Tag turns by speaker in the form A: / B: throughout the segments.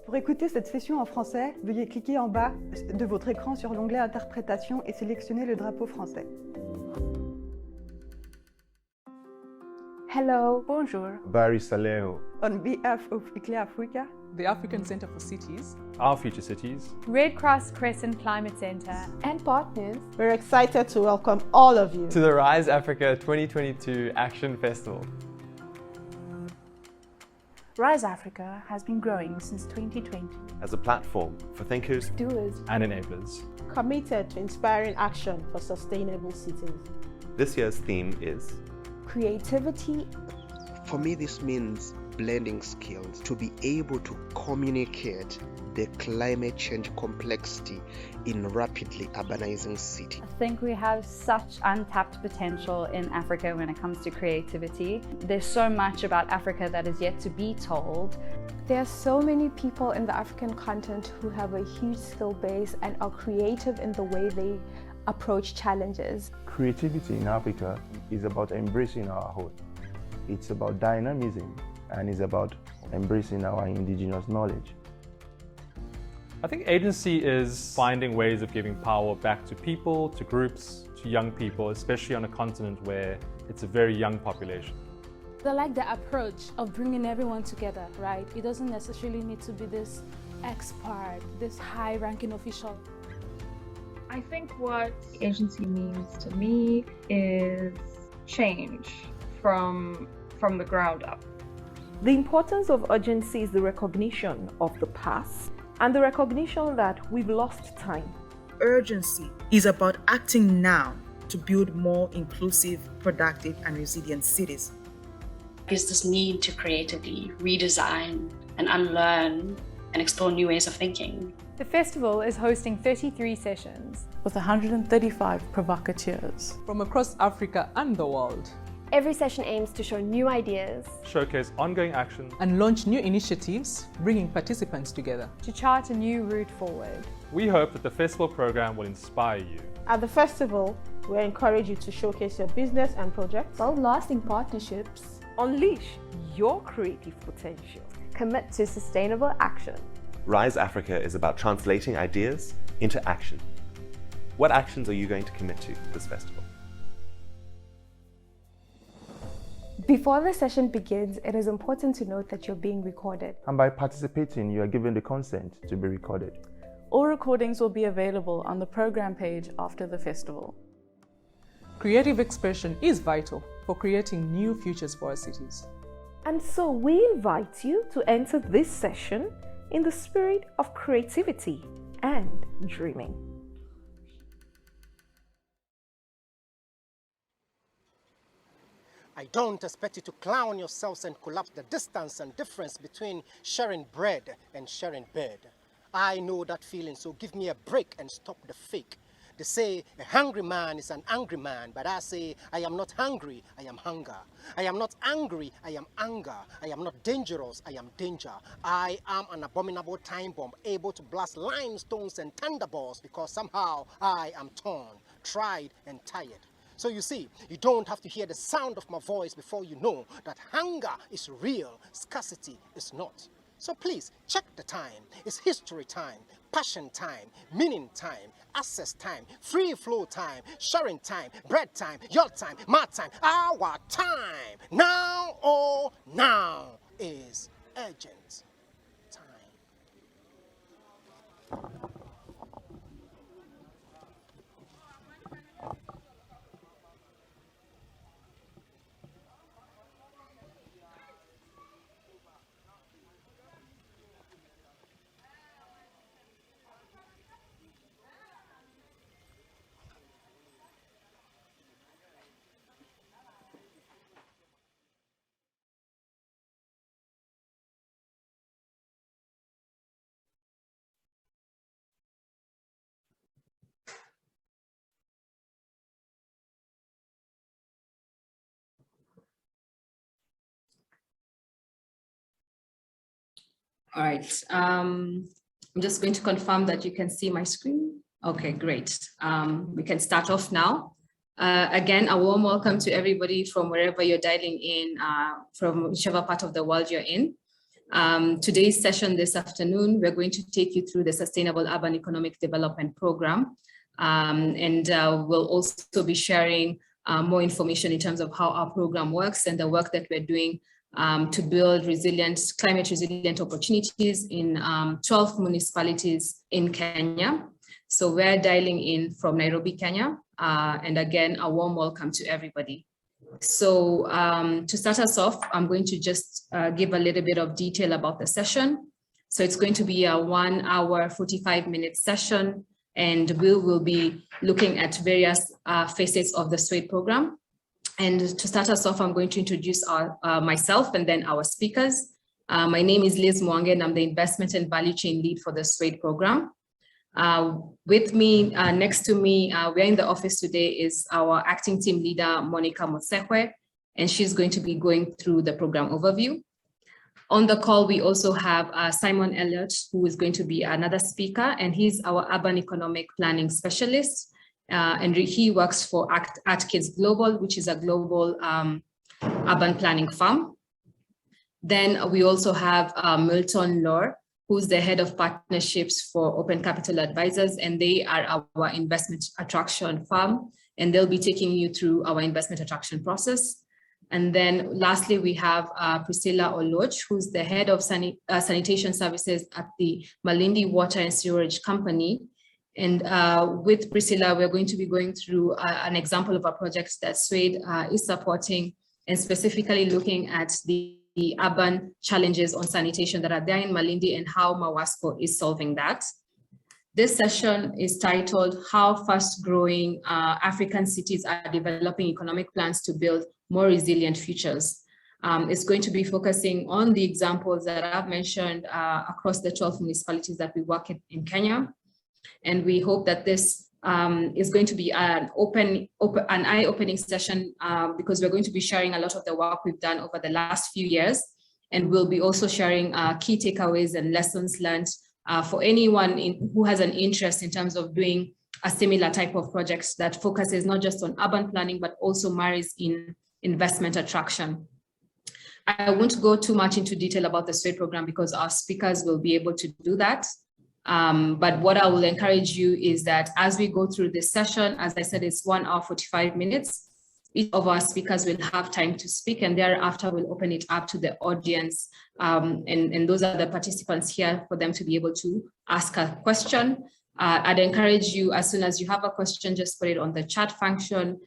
A: Pour écouter cette session en français, veuillez cliquer en bas de votre écran sur l'onglet Interprétation et sélectionner le drapeau français.
B: Hello.
C: Bonjour.
D: Barry Saleho.
A: On behalf of ICLE Africa,
C: The African Center for Cities,
D: Our Future Cities,
E: Red Cross Crescent Climate Center,
B: And partners.
F: We're excited to welcome all of you
G: to the Rise Africa 2022 Action Festival.
E: Rise Africa has been growing since 2020
H: as a platform for thinkers,
B: Doers.
D: and enablers.
F: committed to inspiring action for sustainable cities.
H: This year's theme is
B: Creativity.
I: For me, this means blending skills to be able to communicate the climate change complexity in rapidly urbanizing cities.
J: I think we have such untapped potential in Africa when it comes to creativity. There's so much about Africa that is yet to be told.
B: There are so many people in the African continent who have a huge skill base and are creative in the way they approach challenges.
D: Creativity in Africa is about embracing our own. It's about dynamism and it's about embracing our indigenous knowledge.
K: I think agency is finding ways of giving power back to people, to groups, to young people, especially on a continent where it's a very young population.
L: I like the approach of bringing everyone together, right? It doesn't necessarily need to be this expert, this high-ranking official.
M: I think what agency means to me is change from the ground up.
N: The importance of urgency is the recognition of the past and the recognition that we've lost time.
O: Urgency is about acting now to build more inclusive, productive, and resilient cities.
P: There's this need to creatively redesign and unlearn and explore new ways of thinking.
E: The festival is hosting 33 sessions
C: with 135 provocateurs from across Africa and the world.
B: Every session aims to show new ideas,
K: showcase ongoing action,
C: and launch new initiatives, bringing participants together
E: to chart a new route forward.
K: We hope that the festival program will inspire you.
F: At the festival, we encourage you to showcase your business and projects,
B: build lasting partnerships,
N: unleash your creative potential,
B: commit to sustainable action.
H: Rise Africa is about translating ideas into action. What actions are you going to commit to this festival?
B: Before the session begins, it is important to note that you're being recorded.
D: And by participating, you are given the consent to be recorded.
C: All recordings will be available on the program page after the festival. Creative expression is vital for creating new futures for our cities.
N: And so we invite you to enter this session in the spirit of creativity and dreaming.
Q: I don't expect you to clown yourselves and collapse the distance and difference between sharing bread and sharing bed. I know that feeling, so give me a break and stop the fake. They say a hungry man is an angry man, but I say I am not hungry, I am hunger. I am not angry, I am anger. I am not dangerous, I am danger. I am an abominable time bomb, able to blast limestones and thunderbolts because somehow I am torn, tried and tired. So you see, you don't have to hear the sound of my voice before you know that hunger is real, scarcity is not. So please, check the time. It's history time, passion time, meaning time, access time, free flow time, sharing time, bread time, your time, my time, our time. Now, oh, now is urgent time.
R: All right, I'm just going to confirm that you can see my screen. Okay, great. We can start off now. Again, a warm welcome to everybody from wherever you're dialing in, from whichever part of the world you're in. Today's session this afternoon, we're going to take you through the Sustainable Urban Economic Development Program. We'll also be sharing more information in terms of how our program works and the work that we're doing to build climate resilient opportunities in 12 municipalities in Kenya. So we're dialing in from Nairobi, Kenya. And again, a warm welcome to everybody. So to start us off, I'm going to just give a little bit of detail about the session. So it's going to be a 1 hour, 45-minute session, and we will be looking at various facets of the SWADE program. And to start us off, I'm going to introduce myself and then our speakers. My name is Liz Mwange, and I'm the Investment and Value Chain Lead for the SWADE program. With me, next to me, we're in the office today is our acting team leader, Monica Mosekwe, and she's going to be going through the program overview. On the call, we also have Simon Elliott, who is going to be another speaker, and he's our urban economic planning specialist. And he works for Atkins Global, which is a global urban planning firm. Then we also have Milton Lore, who's the head of partnerships for Open Capital Advisors, and they are our investment attraction firm, and they'll be taking you through our investment attraction process. And then lastly, we have Priscilla Oloch, who's the head of sanitation services at the Malindi Water and Sewerage Company. And with Priscilla, we're going to be going through an example of a project that SWADE is supporting, and specifically looking at the urban challenges on sanitation that are there in Malindi and how Mawasco is solving that. This session is titled How Fast-Growing African Cities Are Developing Economic Plans to Build More Resilient Futures. It's going to be focusing on the examples that I've mentioned across the 12 municipalities that we work in Kenya. And we hope that this is going to be an eye-opening session because we're going to be sharing a lot of the work we've done over the last few years. And we'll be also sharing key takeaways and lessons learned for anyone who has an interest in terms of doing a similar type of project that focuses not just on urban planning, but also marries in investment attraction. I won't go too much into detail about the SWADE program because our speakers will be able to do that. But what I will encourage you is that as we go through this session, as I said, it's 1 hour, 45 minutes. Each of our speakers will have time to speak, and thereafter we'll open it up to the audience. And those are the participants here for them to be able to ask a question. I'd encourage you, as soon as you have a question, just put it on the chat function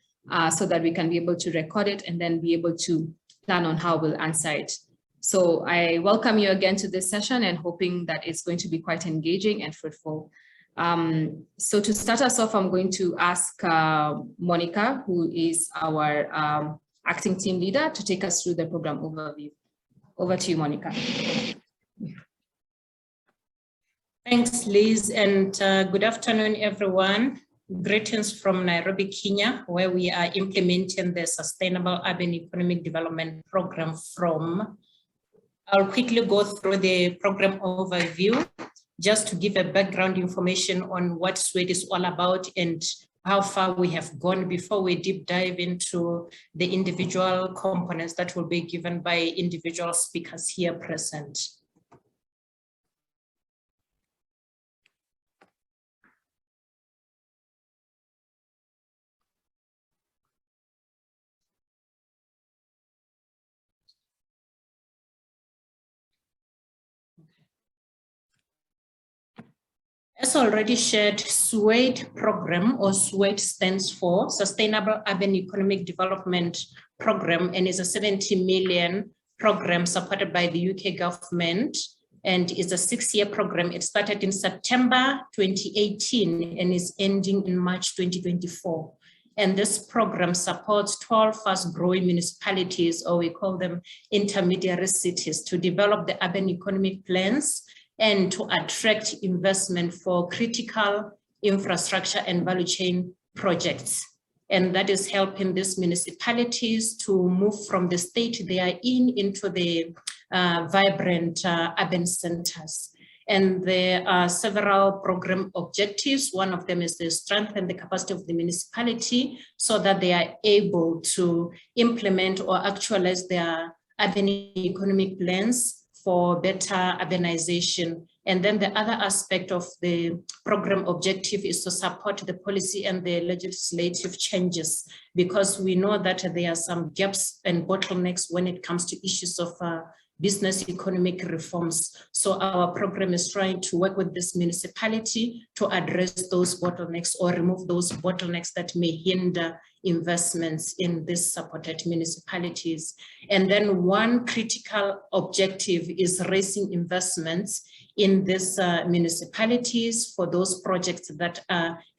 R: so that we can be able to record it and then be able to plan on how we'll answer it. So I welcome you again to this session and hoping that it's going to be quite engaging and fruitful. So to start us off, I'm going to ask Monica, who is our acting team leader, to take us through the program overview. Over to you, Monica.
S: Thanks, Liz, and good afternoon, everyone. Greetings from Nairobi, Kenya, where we are implementing the Sustainable Urban Economic Development Program from. I'll quickly go through the program overview just to give a background information on what SWADE is all about and how far we have gone before we deep dive into the individual components that will be given by individual speakers here present. As already shared, SWADE program, or SWADE stands for Sustainable Urban Economic Development Program, and is a 70 million program supported by the UK government, and is a 6-year program. It started in September 2018 and is ending in March 2024. And this program supports 12 fast-growing municipalities, or we call them intermediary cities, to develop the urban economic plans and to attract investment for critical infrastructure and value chain projects. And that is helping these municipalities to move from the state they are in into the vibrant urban centers. And there are several program objectives. One of them is to strengthen the capacity of the municipality so that they are able to implement or actualize their urban economic plans for better urbanization. And then the other aspect of the program objective is to support the policy and the legislative changes, because we know that there are some gaps and bottlenecks when it comes to issues of business economic reforms. So our program is trying to work with this municipality to address those bottlenecks or remove those bottlenecks that may hinder investments in these supported municipalities. And then one critical objective is raising investments in these municipalities for those projects that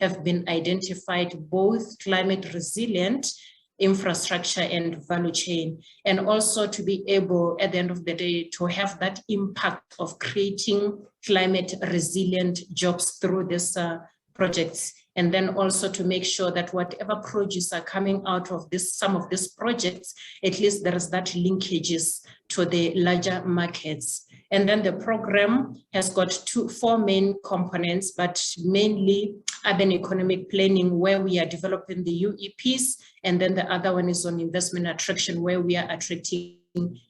S: have been identified, both climate resilient, infrastructure and value chain, and also to be able at the end of the day to have that impact of creating climate resilient jobs through these projects, and then also to make sure that whatever projects are coming out of this, some of these projects, at least there is that linkages to the larger markets. And then the program has got four main components, but mainly urban economic planning, where we are developing the UEPs, and then the other one is on investment attraction, where we are attracting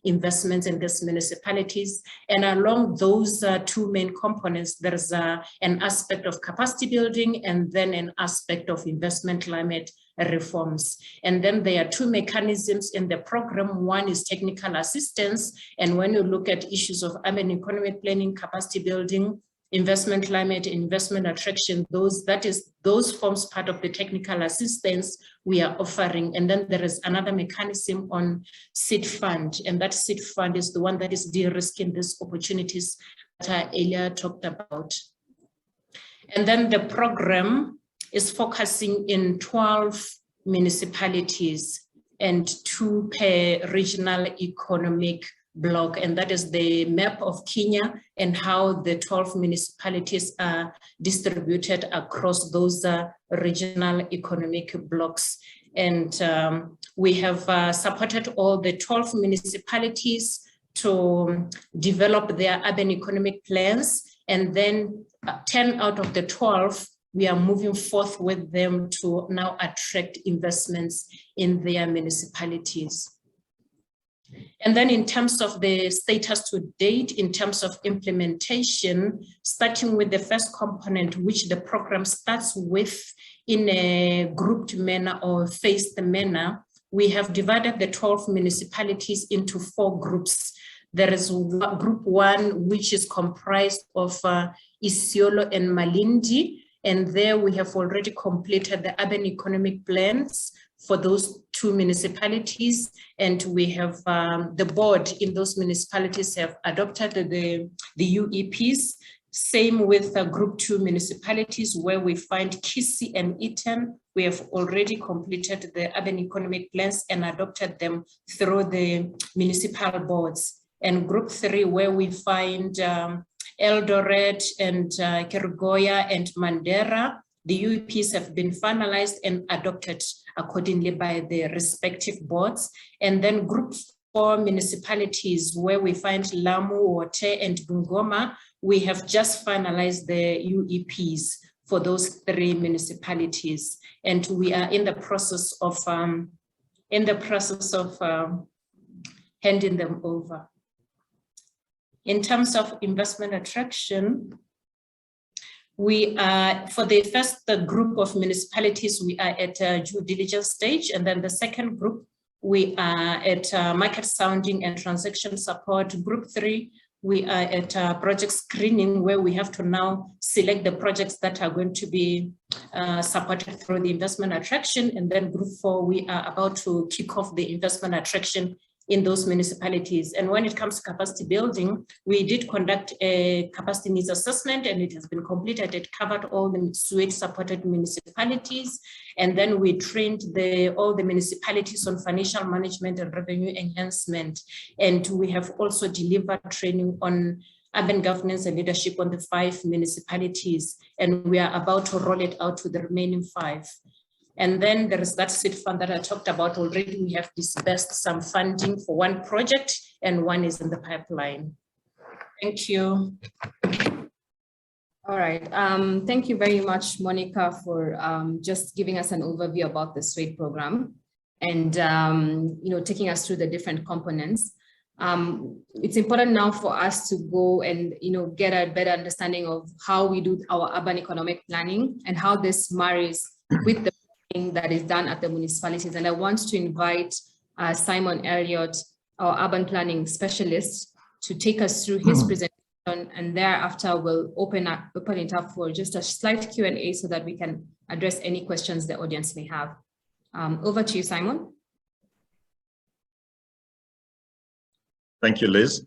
S: investments in these municipalities. And along those two main components, there's an aspect of capacity building and then an aspect of investment climate reforms. And then there are two mechanisms in the program. One is technical assistance. And when you look at issues of urban economic planning, capacity building, investment climate, investment attraction, those forms part of the technical assistance we are offering. And then there is another mechanism on seed fund. And that seed fund is the one that is de-risking these opportunities that I earlier talked about. And then the program is focusing in 12 municipalities and 2 per regional economic block, and that is the map of Kenya and how the 12 municipalities are distributed across those regional economic blocks. And we have supported all the 12 municipalities to develop their urban economic plans, and then 10 out of the 12 we are moving forth with them to now attract investments in their municipalities. And then in terms of the status to date, in terms of implementation, starting with the first component, which the program starts with in a grouped manner or phased manner, we have divided the 12 municipalities into 4 groups. There is group 1, which is comprised of Isiolo and Malindi. And there we have already completed the urban economic plans for those 2 municipalities. And we have the board in those municipalities have adopted the UEPs. Same with group 2 municipalities, where we find Kisii and Iten. We have already completed the urban economic plans and adopted them through the municipal boards. And group 3, where we find Eldoret and Kerugoya and Mandera, the UEPs have been finalized and adopted accordingly by the respective boards. And then group 4 municipalities, where we find Lamu, Wote, and Bungoma, we have just finalized the UEPs for those 3 municipalities. And we are in the process of handing them over. In terms of investment attraction, we are, for the first group of municipalities, we are at a due diligence stage. And then the second group, we are at market sounding and transaction support. Group 3, we are at project screening, where we have to now select the projects that are going to be supported through the investment attraction. And then group 4, we are about to kick off the investment attraction in those municipalities. And when it comes to capacity building, we did conduct a capacity needs assessment, and it has been completed. It covered all the SWADE supported municipalities. And then we trained all the municipalities on financial management and revenue enhancement. And we have also delivered training on urban governance and leadership on the 5 municipalities. And we are about to roll it out to the remaining 5. And then there is that seed fund that I talked about already. We have disbursed some funding for 1 project, and 1 is in the pipeline. Thank you.
R: All right. Thank you very much, Monica, for just giving us an overview about the SWADE program and taking us through the different components. It's important now for us to go and get a better understanding of how we do our urban economic planning and how this marries with the planning that is done at the municipalities. And I want to invite Simon Elliott, our urban planning specialist, to take us through his presentation, and thereafter we'll open it up for just a slight Q&A so that we can address any questions the audience may have. Over to you, Simon.
T: Thank you, Liz.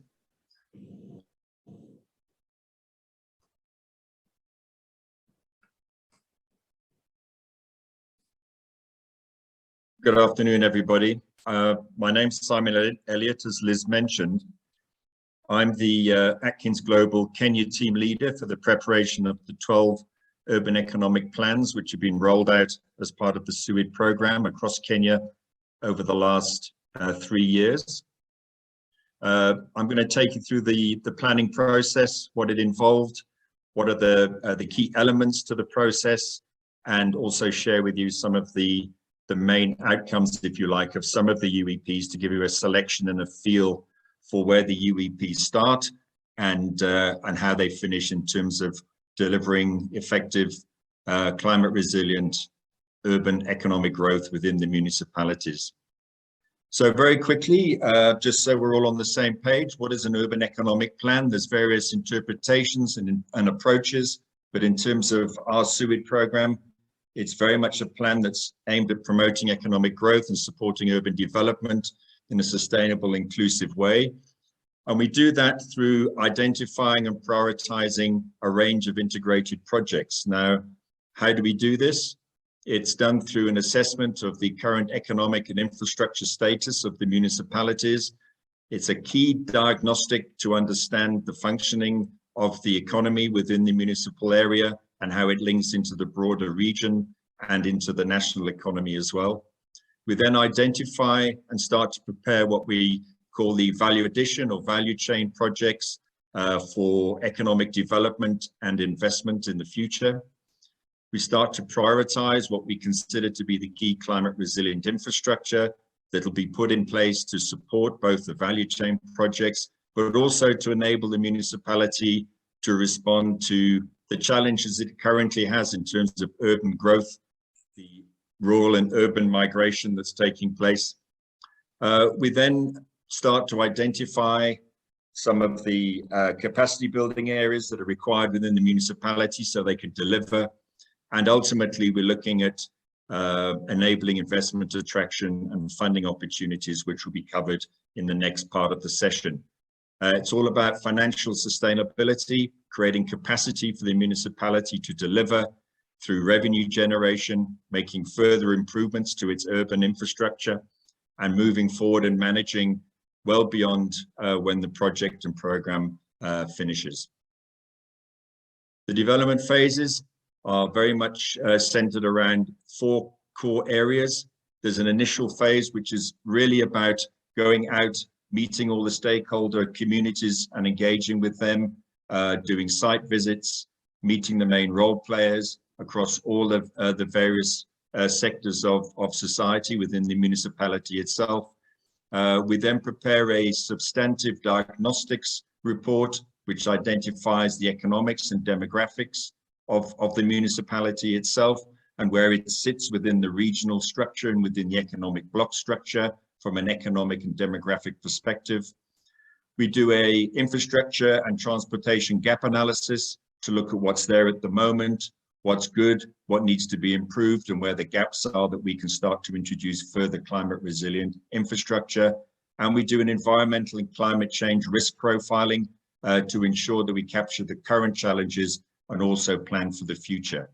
T: Good afternoon, everybody. My name's Simon Elliott, as Liz mentioned. I'm the Atkins Global Kenya team leader for the preparation of the 12 urban economic plans, which have been rolled out as part of the SUID program across Kenya over the last 3 years. I'm going to take you through the planning process, what it involved, what are the key elements to the process, and also share with you some of the main outcomes, if you like, of some of the UEPs to give you a selection and a feel for where the UEPs start and how they finish in terms of delivering effective climate resilient urban economic growth within the municipalities. So very quickly, just so we're all on the same page, what is an urban economic plan? There's various interpretations and approaches, but in terms of our SUID program, it's very much a plan that's aimed at promoting economic growth and supporting urban development in a sustainable, inclusive way. And we do that through identifying and prioritizing a range of integrated projects. Now, how do we do this? It's done through an assessment of the current economic and infrastructure status of the municipalities. It's a key diagnostic to understand the functioning of the economy within the municipal area and how it links into the broader region and into the national economy as well. We then identify and start to prepare what we call the value addition or value chain projects for economic development and investment in the future. We start to prioritize what we consider to be the key climate resilient infrastructure that will be put in place to support both the value chain projects, but also to enable the municipality to respond to the challenges it currently has in terms of urban growth, the rural and urban migration that's taking place. We then start to identify some of the capacity building areas that are required within the municipality so they can deliver. And ultimately, we're looking at enabling investment attraction and funding opportunities, which will be covered in the next part of the session. It's all about financial sustainability, creating capacity for the municipality to deliver through revenue generation, making further improvements to its urban infrastructure, and moving forward and managing well beyond when the project and program finishes. The development phases are very much centered around 4 core areas. There's an initial phase, which is really about going out, meeting all the stakeholder communities and engaging with them, doing site visits, meeting the main role players across all of the various sectors of society within the municipality itself. We then prepare a substantive diagnostics report, which identifies the economics and demographics of the municipality itself and where it sits within the regional structure and within the economic block structure from an economic and demographic perspective. We do a infrastructure and transportation gap analysis to look at what's there at the moment, what's good, what needs to be improved, and where the gaps are that we can start to introduce further climate resilient infrastructure. And we do an environmental and climate change risk profiling to ensure that we capture the current challenges and also plan for the future.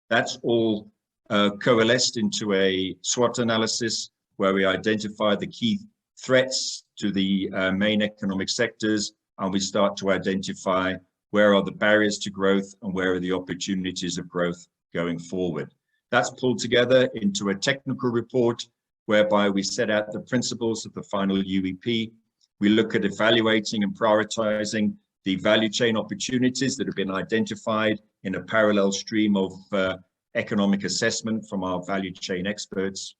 T: That's all coalesced into a SWOT analysis where we identify the key threats to the main economic sectors, and we start to identify where are the barriers to growth and where are the opportunities of growth going forward. That's pulled together into a technical report whereby we set out the principles of the final UEP. We look at evaluating and prioritizing the value chain opportunities that have been identified in a parallel stream of economic assessment from our value chain experts.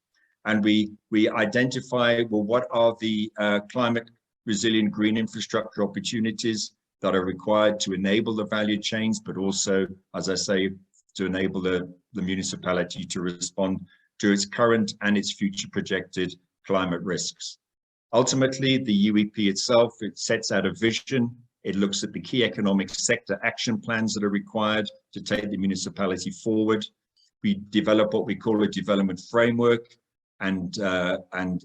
T: And we identify, well, what are the climate resilient green infrastructure opportunities that are required to enable the value chains, but also, as I say, to enable the municipality to respond to its current and its future projected climate risks. Ultimately, the UEP itself, it sets out a vision. It looks at the key economic sector action plans that are required to take the municipality forward. We develop what we call a development framework and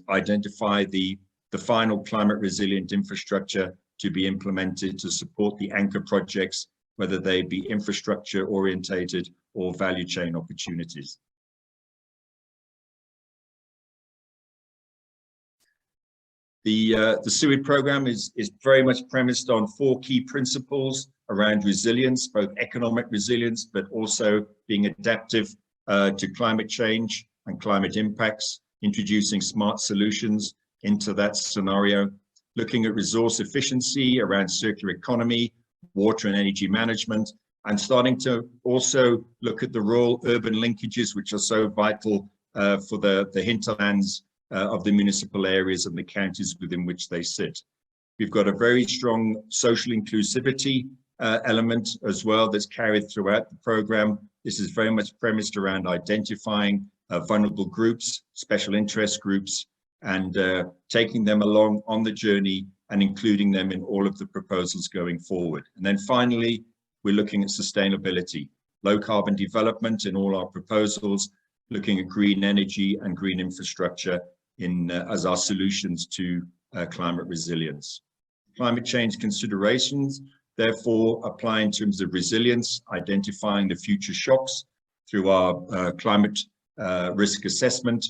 T: identify the final climate resilient infrastructure to be implemented to support the anchor projects, whether they be infrastructure orientated or value chain opportunities. The SUID program is very much premised on 4 key principles around resilience, both economic resilience, but also being adaptive to climate change and climate impacts, introducing smart solutions into that scenario, looking at resource efficiency around circular economy, water and energy management, and starting to also look at the rural-urban linkages, which are so vital for the hinterlands of the municipal areas and the counties within which they sit. We've got a very strong social inclusivity element as well that's carried throughout the program. This is very much premised around identifying vulnerable groups, special interest groups, and taking them along on the journey and including them in all of the proposals going forward. And then finally, we're looking at sustainability, low carbon development in all our proposals, looking at green energy and green infrastructure as our solutions to climate resilience. Climate change considerations, therefore, apply in terms of resilience, identifying the future shocks through our climate risk assessment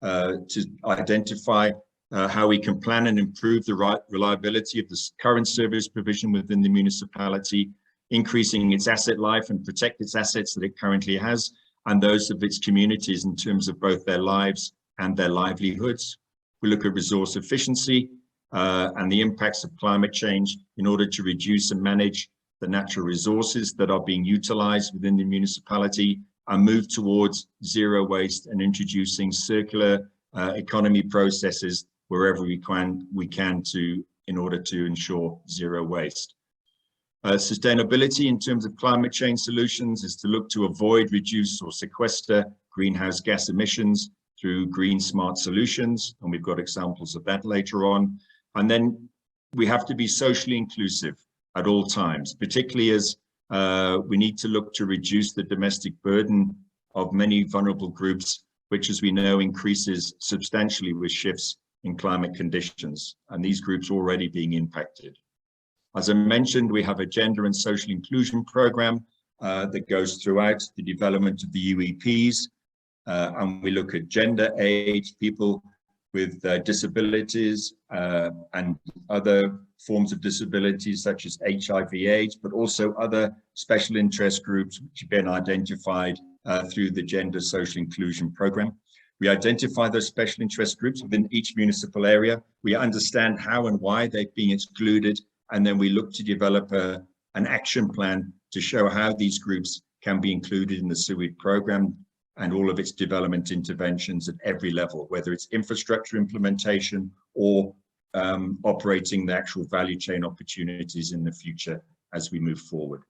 T: to identify how we can plan and improve the reliability of the current service provision within the municipality, increasing its asset life and protect its assets that it currently has, and those of its communities in terms of both their lives and their livelihoods. We look at resource efficiency and the impacts of climate change in order to reduce and manage the natural resources that are being utilized within the municipality, and move towards zero waste and introducing circular economy processes wherever we can in order to ensure zero waste. Sustainability in terms of climate change solutions is to look to avoid, reduce or sequester greenhouse gas emissions through green smart solutions, and we've got examples of that later on. And then we have to be socially inclusive at all times, particularly as we need to look to reduce the domestic burden of many vulnerable groups, which, as we know, increases substantially with shifts in climate conditions, and these groups are already being impacted. As I mentioned, we have a gender and social inclusion program that goes throughout the development of the UEPs, and we look at gender, age, people with disabilities and other forms of disabilities such as HIV/AIDS, but also other special interest groups which have been identified through the Gender Social Inclusion Program. We identify those special interest groups within each municipal area. We understand how and why they've been excluded, and then we look to develop an action plan to show how these groups can be included in the SUID program and all of its development interventions at every level, whether it's infrastructure implementation or operating the actual value chain opportunities in the future as we move forward.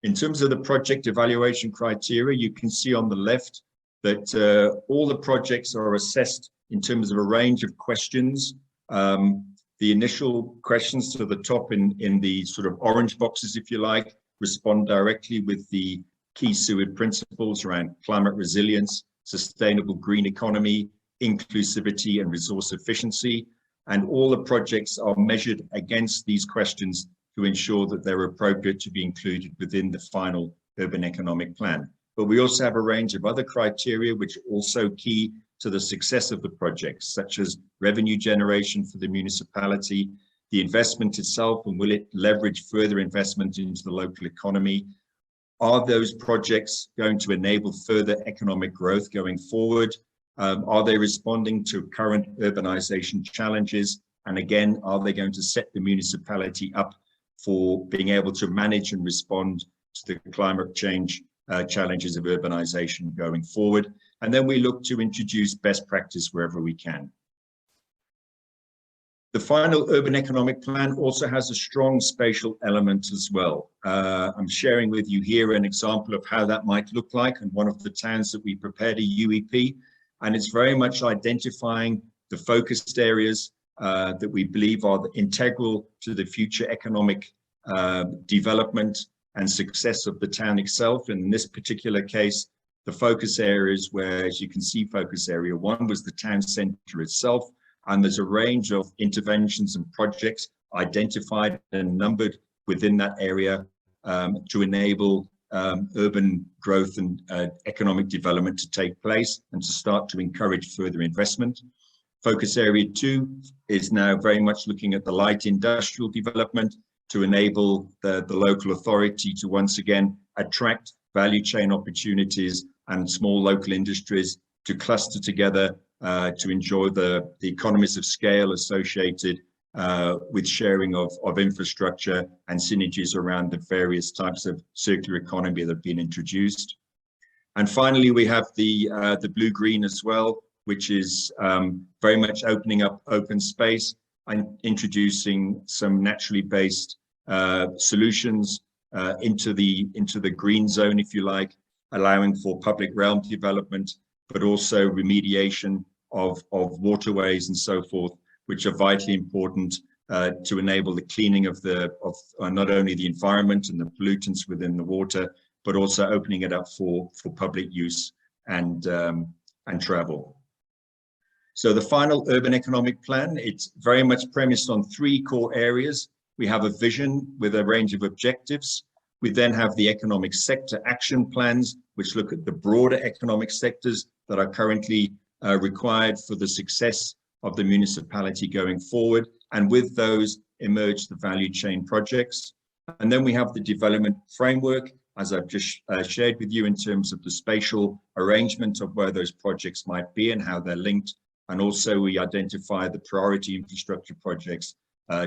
T: In terms of the project evaluation criteria, you can see on the left that all the projects are assessed in terms of a range of questions. The initial questions to the top in the sort of orange boxes, if you like, respond directly with the key SUID principles around climate resilience, sustainable green economy, inclusivity and resource efficiency. And all the projects are measured against these questions to ensure that they're appropriate to be included within the final urban economic plan. But we also have a range of other criteria which are also key to the success of the projects, such as revenue generation for the municipality, the investment itself, and will it leverage further investment into the local economy? Are those projects going to enable further economic growth going forward? Are they responding to current urbanization challenges? And again, are they going to set the municipality up for being able to manage and respond to the climate change challenges of urbanization going forward? And then we look to introduce best practice wherever we can. The final urban economic plan also has a strong spatial element as well. I'm sharing with you here an example of how that might look like in one of the towns that we prepared a UEP, and it's very much identifying the focused areas that we believe are integral to the future economic development and success of the town itself. And in this particular case, the focus areas where, as you can see, focus area 1 was the town center itself. And there's a range of interventions and projects identified and numbered within that area to enable urban growth and economic development to take place and to start to encourage further investment. Focus area 2 is now very much looking at the light industrial development to enable the local authority to once again attract value chain opportunities and small local industries to cluster together to enjoy the economies of scale associated with sharing of infrastructure and synergies around the various types of circular economy that have been introduced. And finally, we have the blue-green as well, which is very much opening up open space and introducing some naturally based solutions into the green zone, if you like, allowing for public realm development, but also remediation of waterways and so forth, which are vitally important to enable the cleaning of not only the environment and the pollutants within the water, but also opening it up for public use and travel. So the final urban economic plan, it's very much premised on 3 core areas. We have a vision with a range of objectives. We then have the economic sector action plans, which look at the broader economic sectors that are currently required for the success of the municipality going forward. And with those emerge the value chain projects. And then we have the development framework, as I've just shared with you in terms of the spatial arrangement of where those projects might be and how they're linked. And also we identify the priority infrastructure projects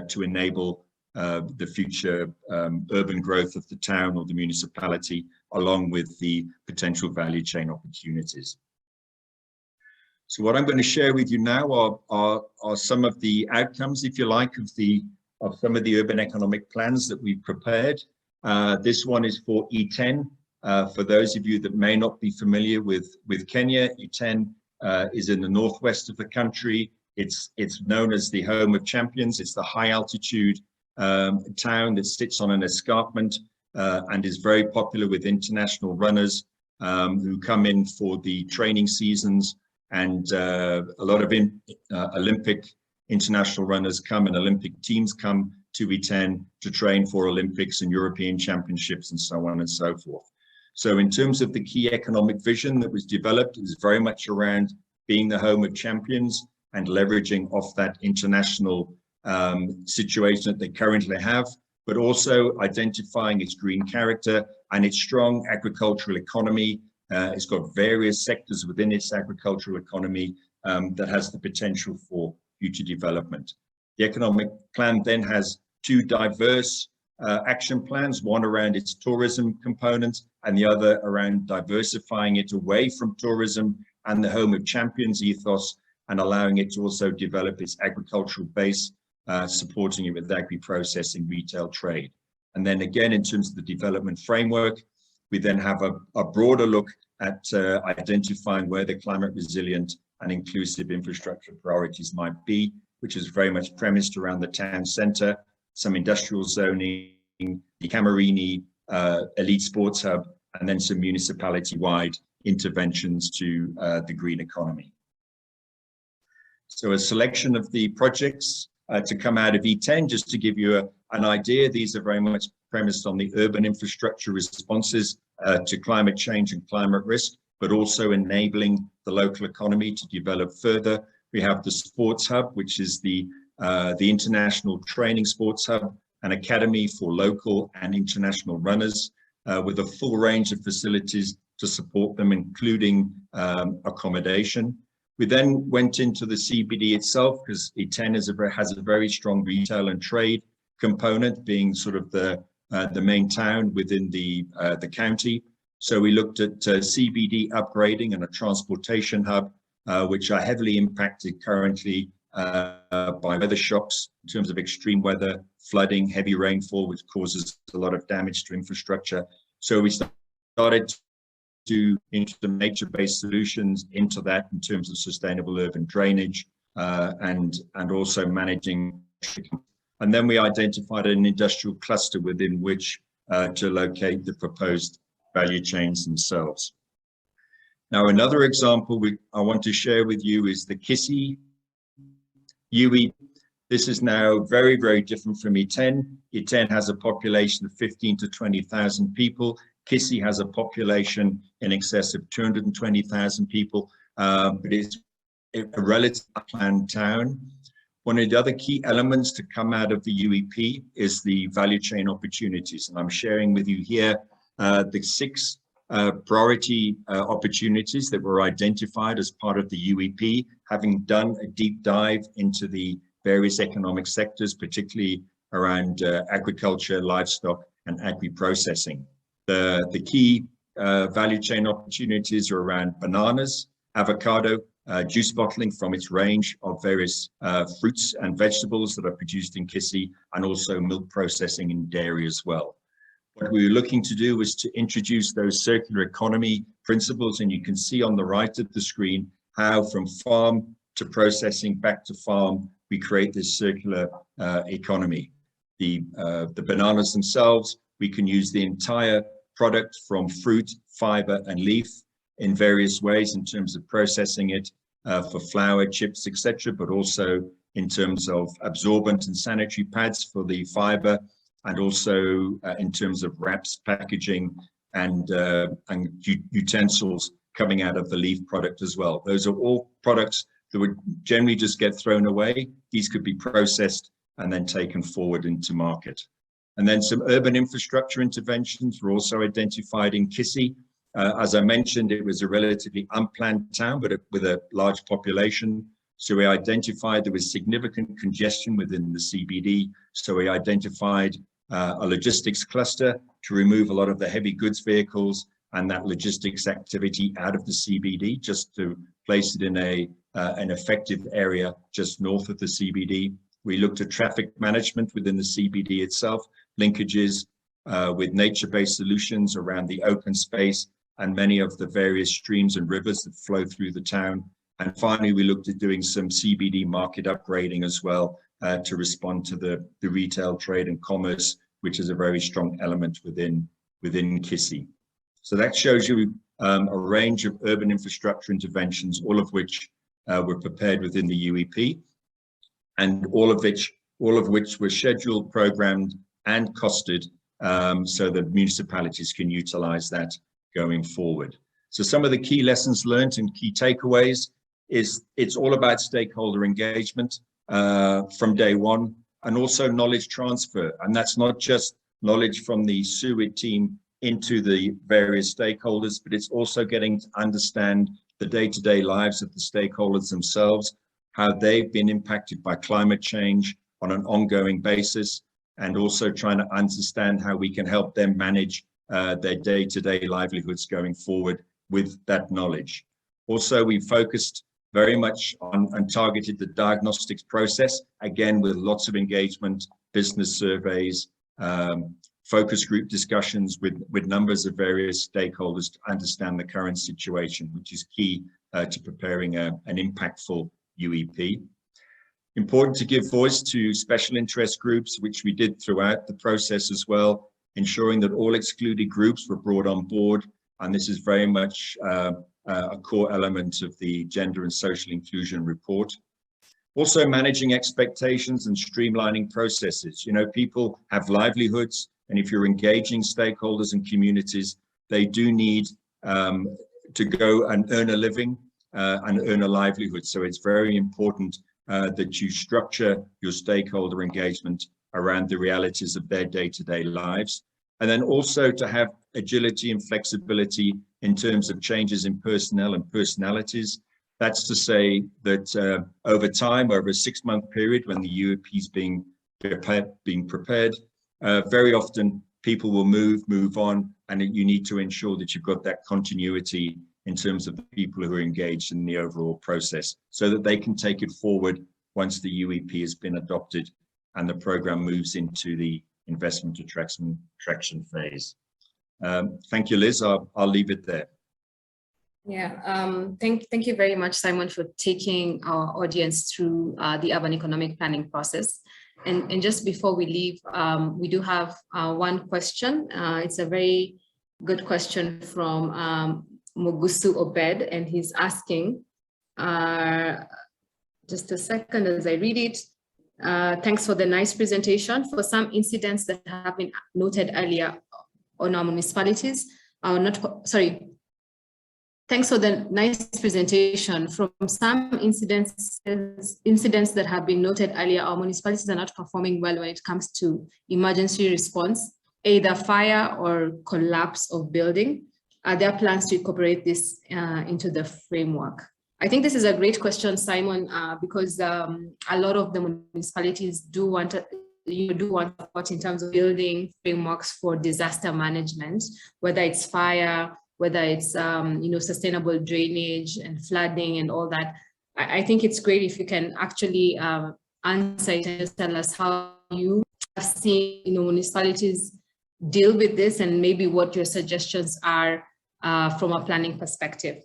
T: to enable the future urban growth of the town or the municipality, along with the potential value chain opportunities. So what I'm going to share with you now are some of the outcomes, if you like, of some of the urban economic plans that we've prepared. This one is for E10. For those of you that may not be familiar with Kenya, E10 is in the northwest of the country. It's known as the home of champions. It's the high altitude town that sits on an escarpment and is very popular with international runners who come in for the training seasons. And a lot of Olympic international runners come and Olympic teams come to E10 to train for Olympics and European championships and so on and so forth. So in terms of the key economic vision that was developed, it was very much around being the home of champions and leveraging off that international situation that they currently have, but also identifying its green character and its strong agricultural economy. It's got various sectors within its agricultural economy that has the potential for future development. The economic plan then has 2 diverse action plans, one around its tourism component and the other around diversifying it away from tourism and the home of champions ethos and allowing it to also develop its agricultural base, supporting it with agri-processing, retail trade. And then again, in terms of the development framework, we then have a broader look at identifying where the climate resilient and inclusive infrastructure priorities might be, which is very much premised around the town centre, some industrial zoning, the Camerini elite sports hub, and then some municipality-wide interventions to the green economy. So a selection of the projects to come out of E10, just to give you an idea, these are very much premised on the urban infrastructure responses to climate change and climate risk, but also enabling the local economy to develop further. We have the sports hub, which is the international training sports hub, an academy for local and international runners with a full range of facilities to support them, including accommodation. We then went into the CBD itself because E10 has a very strong retail and trade component, being sort of the main town within the county. So we looked at CBD upgrading and a transportation hub, which are heavily impacted currently by weather shocks in terms of extreme weather, flooding, heavy rainfall, which causes a lot of damage to infrastructure. So we started to into the nature-based solutions into that in terms of sustainable urban drainage and also managing. And then we identified an industrial cluster within which to locate the proposed value chains themselves. Now, another example I want to share with you is the Kissy UE. This is now very, very different from E10. E10 has a population of 15 to 20,000 people. Kissy has a population in excess of 220,000 people, but it's a relatively planned town. One of the other key elements to come out of the UEP is the value chain opportunities. And I'm sharing with you here the 6 priority opportunities that were identified as part of the UEP, having done a deep dive into the various economic sectors, particularly around agriculture, livestock, and agri-processing. The key value chain opportunities are around bananas, avocado, juice bottling from its range of various fruits and vegetables that are produced in Kissy, and also milk processing in dairy as well. What we were looking to do was to introduce those circular economy principles, and you can see on the right of the screen how from farm to processing back to farm, we create this circular economy. The bananas themselves, we can use the entire product from fruit, fiber, and leaf in various ways in terms of processing it for flour, chips, etc., but also in terms of absorbent and sanitary pads for the fiber, and also in terms of wraps, packaging, and utensils coming out of the leaf product as well. Those are all products that would generally just get thrown away. These could be processed and then taken forward into market. And then some urban infrastructure interventions were also identified in Kissy. As I mentioned, it was a relatively unplanned town, but with a large population. So we identified there was significant congestion within the CBD. So we identified a logistics cluster to remove a lot of the heavy goods vehicles and that logistics activity out of the CBD, just to place it in an effective area just north of the CBD. We looked at traffic management within the CBD itself, linkages with nature-based solutions around the open space and many of the various streams and rivers that flow through the town. And finally, we looked at doing some CBD market upgrading as well to respond to the retail trade and commerce, which is a very strong element within Kissy. So that shows you a range of urban infrastructure interventions, all of which were prepared within the UEP, and all of which were scheduled, programmed, and costed so that municipalities can utilize that going forward. So some of the key lessons learned and key takeaways is it's all about stakeholder engagement from day one, and also knowledge transfer. And that's not just knowledge from the SUIT team into the various stakeholders, but it's also getting to understand the day-to-day lives of the stakeholders themselves, how they've been impacted by climate change on an ongoing basis, and also trying to understand how we can help them manage their day-to-day livelihoods going forward with that knowledge. Also, we focused very much on and targeted the diagnostics process, again, with lots of engagement, business surveys, focus group discussions with numbers of various stakeholders to understand the current situation, which is key to preparing an impactful UEP. Important to give voice to special interest groups, which we did throughout the process as well, ensuring that all excluded groups were brought on board. And this is very much a core element of the Gender and Social Inclusion Report. Also managing expectations and streamlining processes. You know, people have livelihoods, and if you're engaging stakeholders and communities, they do need to go and earn a living and earn a livelihood. So it's very important that you structure your stakeholder engagement around the realities of their day-to-day lives. And then also to have agility and flexibility in terms of changes in personnel and personalities. That's to say that over time, over a 6-month period when the UEP is being prepared, very often people will move on, and you need to ensure that you've got that continuity in terms of the people who are engaged in the overall process so that they can take it forward once the UEP has been adopted and the program moves into the investment attraction phase. Thank you, Liz. I'll leave it there.
R: Yeah, thank you very much, Simon, for taking our audience through the urban economic planning process. And just before we leave, we do have one question. It's a very good question from Mogusu Obed, and he's asking, just a second as I read it. Thanks for the nice presentation. For some incidents that have been noted earlier on our municipalities, thanks for the nice presentation. From some incidents that have been noted earlier, our municipalities are not performing well when it comes to emergency response, either fire or collapse of building. Are there plans to incorporate this into the framework? I think this is a great question, Simon, because a lot of the municipalities do want support in terms of building frameworks for disaster management, whether it's fire, whether it's sustainable drainage and flooding and all that. I think it's great if you can actually answer it and tell us how you have seen municipalities deal with this and maybe what your suggestions are from a planning perspective.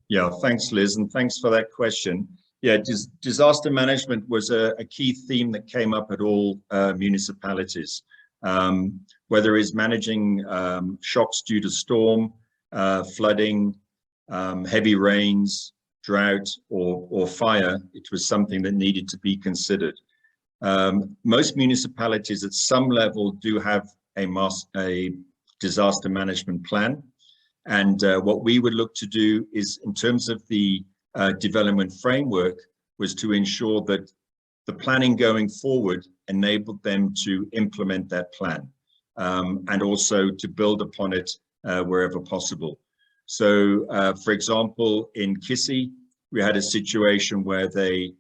T: Yeah, thanks, Liz, and thanks for that question. Yeah, disaster management was a key theme that came up at all municipalities, whether it's managing shocks due to storm, flooding, heavy rains, drought, or fire. It was something that needed to be considered. Most municipalities at some level do have a disaster management plan. And what we would look to do is, in terms of the development framework, was to ensure that the planning going forward enabled them to implement that plan, and also to build upon it wherever possible. So, for example, in Kisii, we had a situation where they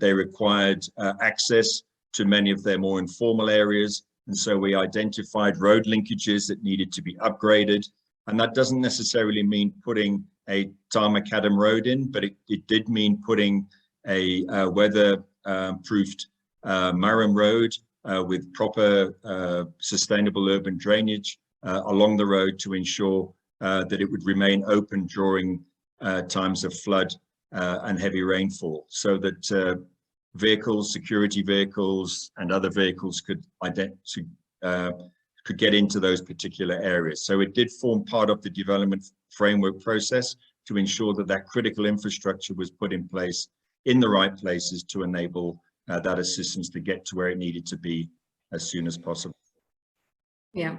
T: required access to many of their more informal areas. And so we identified road linkages that needed to be upgraded. And that doesn't necessarily mean putting a macadam road in, but it did mean putting a weather-proofed Marram road with proper sustainable urban drainage along the road to ensure that it would remain open during times of flood and heavy rainfall, so that vehicles, security vehicles, and other vehicles could get into those particular areas. So it did form part of the development framework process to ensure that that critical infrastructure was put in place in the right places to enable that assistance to get to where it needed to be as soon as possible.
R: Yeah,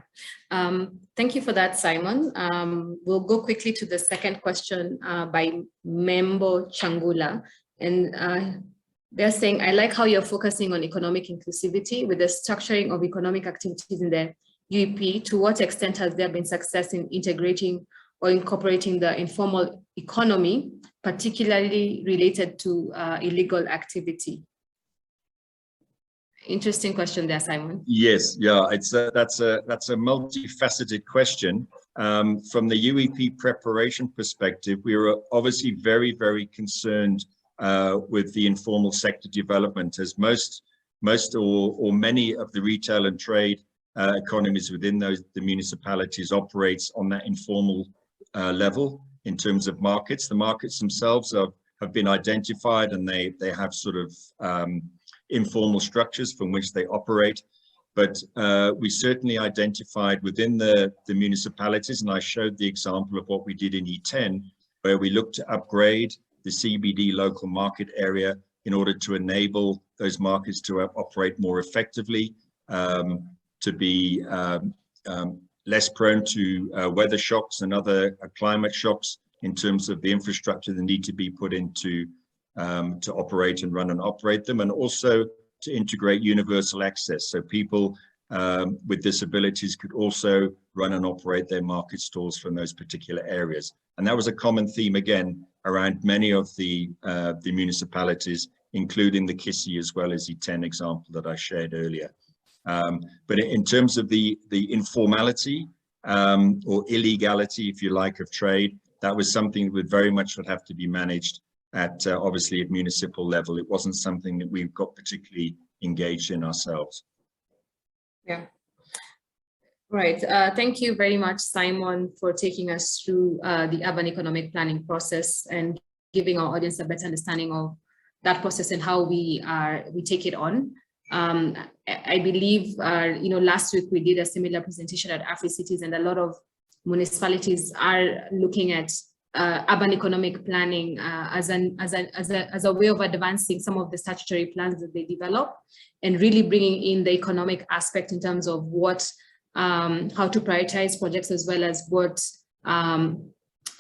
R: thank you for that, Simon. We'll go quickly to the second question by Membo Changula. And they're saying, I like how you're focusing on economic inclusivity with the structuring of economic activities in the UEP. To what extent has there been success in integrating or incorporating the informal economy, particularly related to illegal activity? Interesting question there, Simon.
T: Yes, yeah, that's a multifaceted question. From the UEP preparation perspective, we were obviously very, very concerned with the informal sector development, as most or many of the retail and trade economies within the municipalities operates on that informal level in terms of markets. The markets themselves have been identified, and they have sort of informal structures from which they operate. But we certainly identified within the municipalities, and I showed the example of what we did in E10, where we looked to upgrade the CBD local market area in order to enable those markets to operate more effectively, to be less prone to weather shocks and other climate shocks in terms of the infrastructure that need to be put into to operate and run and operate them, and also to integrate universal access. So people with disabilities could also run and operate their market stores from those particular areas. And that was a common theme, again, around many of the municipalities, including the Kisii as well as the 10 example that I shared earlier. But in terms of the informality or illegality, if you like, of trade, that was something that very much would have to be managed at obviously at municipal level. It wasn't something that we've got particularly engaged in ourselves.
R: Yeah. Right. Thank you very much, Simon, for taking us through the urban economic planning process and giving our audience a better understanding of that process and how we take it on. I believe, last week we did a similar presentation at AfriCities, and a lot of municipalities are looking at urban economic planning as a way of advancing some of the statutory plans that they develop, and really bringing in the economic aspect in terms of what, how to prioritize projects, as well as what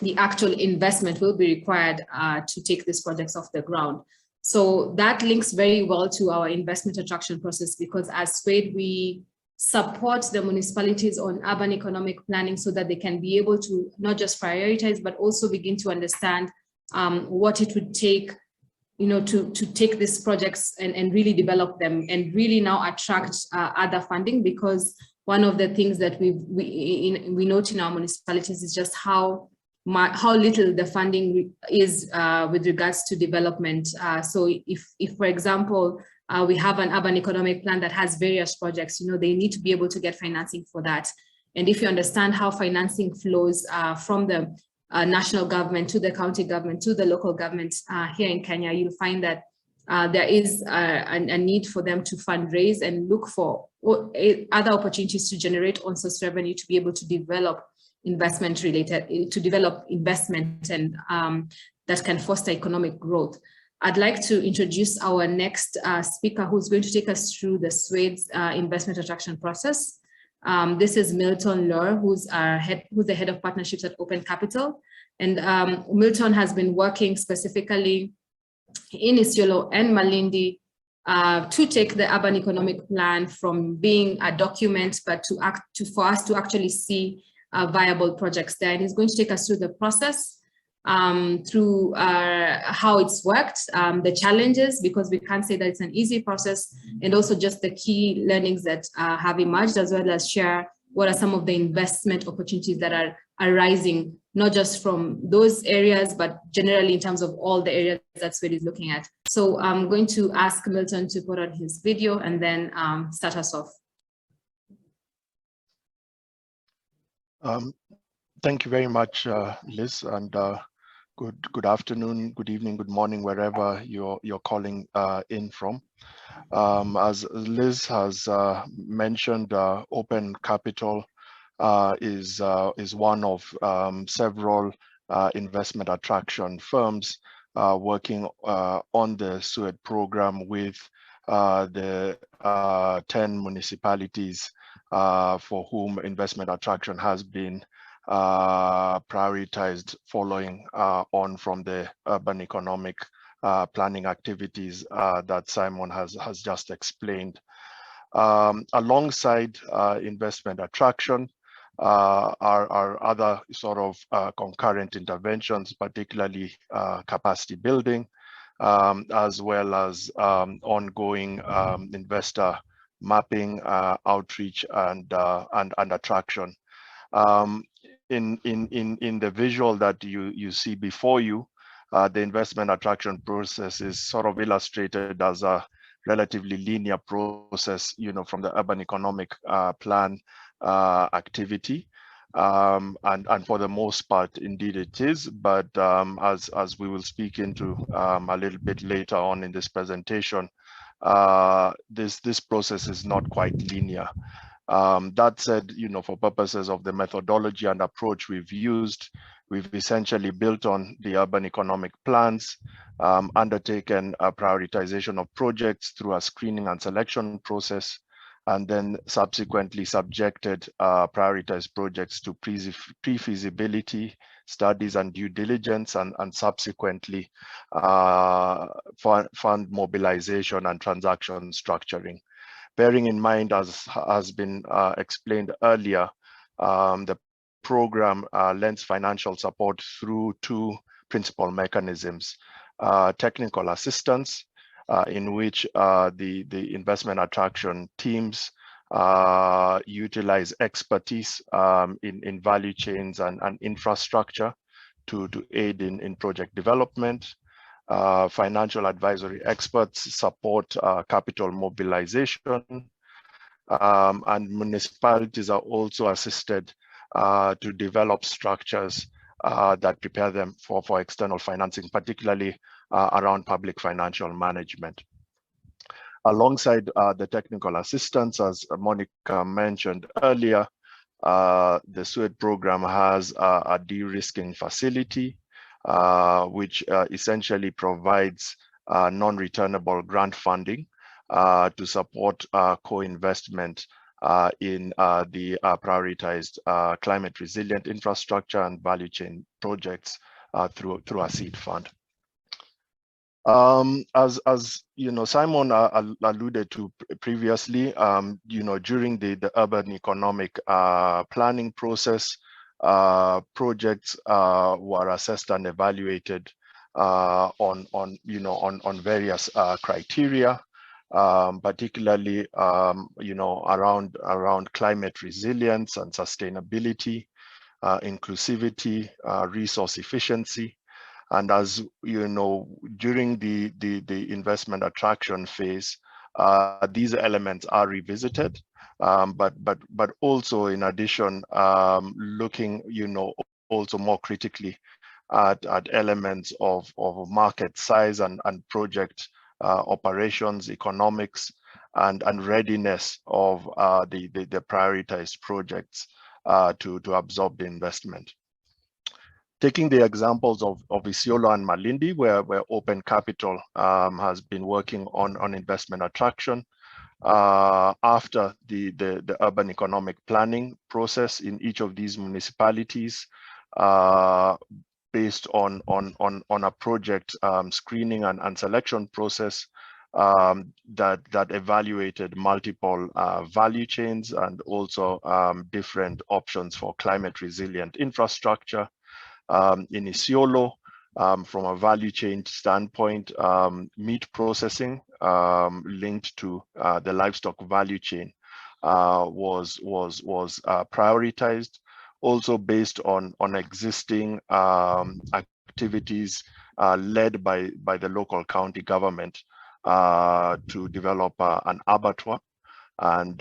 R: the actual investment will be required to take these projects off the ground. So that links very well to our investment attraction process, because as SWADE, we support the municipalities on urban economic planning so that they can be able to not just prioritize, but also begin to understand what it would take, to take these projects and really develop them, and really now attract other funding. Because one of the things that we note in our municipalities is just how little the funding is with regards to development. So if for example, we have an urban economic plan that has various projects, they need to be able to get financing for that. And if you understand how financing flows from the national government to the county government to the local government here in Kenya, you'll find that there is a need for them to fundraise and look for other opportunities to generate on-source revenue to be able to develop investment and that can foster economic growth. I'd like to introduce our next speaker, who's going to take us through the SWADE's investment attraction process. This is Milton Lure, who's the head of partnerships at Open Capital. And Milton has been working specifically in Isiolo and Malindi to take the urban economic plan from being a document, but for us to actually see viable projects there. And he's going to take us through the process, through how it's worked, the challenges, because we can't say that it's an easy process, and also just the key learnings that have emerged, as well as share what are some of the investment opportunities that are arising, not just from those areas, but generally in terms of all the areas that SWADE is looking at. So I'm going to ask Milton to put on his video and then start us off.
D: Thank you very much, Liz, and good afternoon, good evening, good morning, wherever you're calling in from. As Liz has mentioned, Open Capital is one of several investment attraction firms working on the SWADE program with the 10 municipalities for whom investment attraction has been prioritized following on from the urban economic planning activities that Simon has just explained. Alongside investment attraction are other sort of concurrent interventions, particularly capacity building, as well as ongoing investor mapping, outreach, and attraction. In the visual that you see before you, the investment attraction process is sort of illustrated as a relatively linear process, from the urban economic plan activity. And for the most part, indeed it is, but as we will speak into a little bit later on in this presentation, this process is not quite linear. That said, for purposes of the methodology and approach we've used, we've essentially built on the urban economic plans, undertaken a prioritization of projects through a screening and selection process, and then subsequently subjected prioritized projects to pre-feasibility studies and due diligence, and subsequently fund mobilization and transaction structuring. Bearing in mind, as has been explained earlier, the program lends financial support through two principal mechanisms: technical assistance, in which the investment attraction teams utilize expertise in value chains and infrastructure to aid in project development, Financial advisory experts support capital mobilization, and municipalities are also assisted to develop structures that prepare them for external financing, particularly around public financial management. Alongside the technical assistance, as Monica mentioned earlier, the SUED program has a de-risking facility, which essentially provides non-returnable grant funding to support co-investment in the prioritized climate resilient infrastructure and value chain projects through a seed fund. As you know, Simon alluded to previously, during the urban economic planning process, projects were assessed and evaluated on various criteria, particularly around climate resilience and sustainability, inclusivity, resource efficiency. And as you know, during the investment attraction phase, these elements are revisited, but also in addition, looking also more critically at elements of market size and project operations, economics, and readiness of the prioritized projects to absorb the investment. Taking the examples of Isiolo and Malindi, where Open Capital has been working on investment attraction, after the urban economic planning process in each of these municipalities, based on a project screening and selection process that evaluated multiple value chains and also different options for climate resilient infrastructure. In Isiolo, from a value chain standpoint, meat processing linked to the livestock value chain was prioritized, also based on existing activities led by the local county government to develop an abattoir. And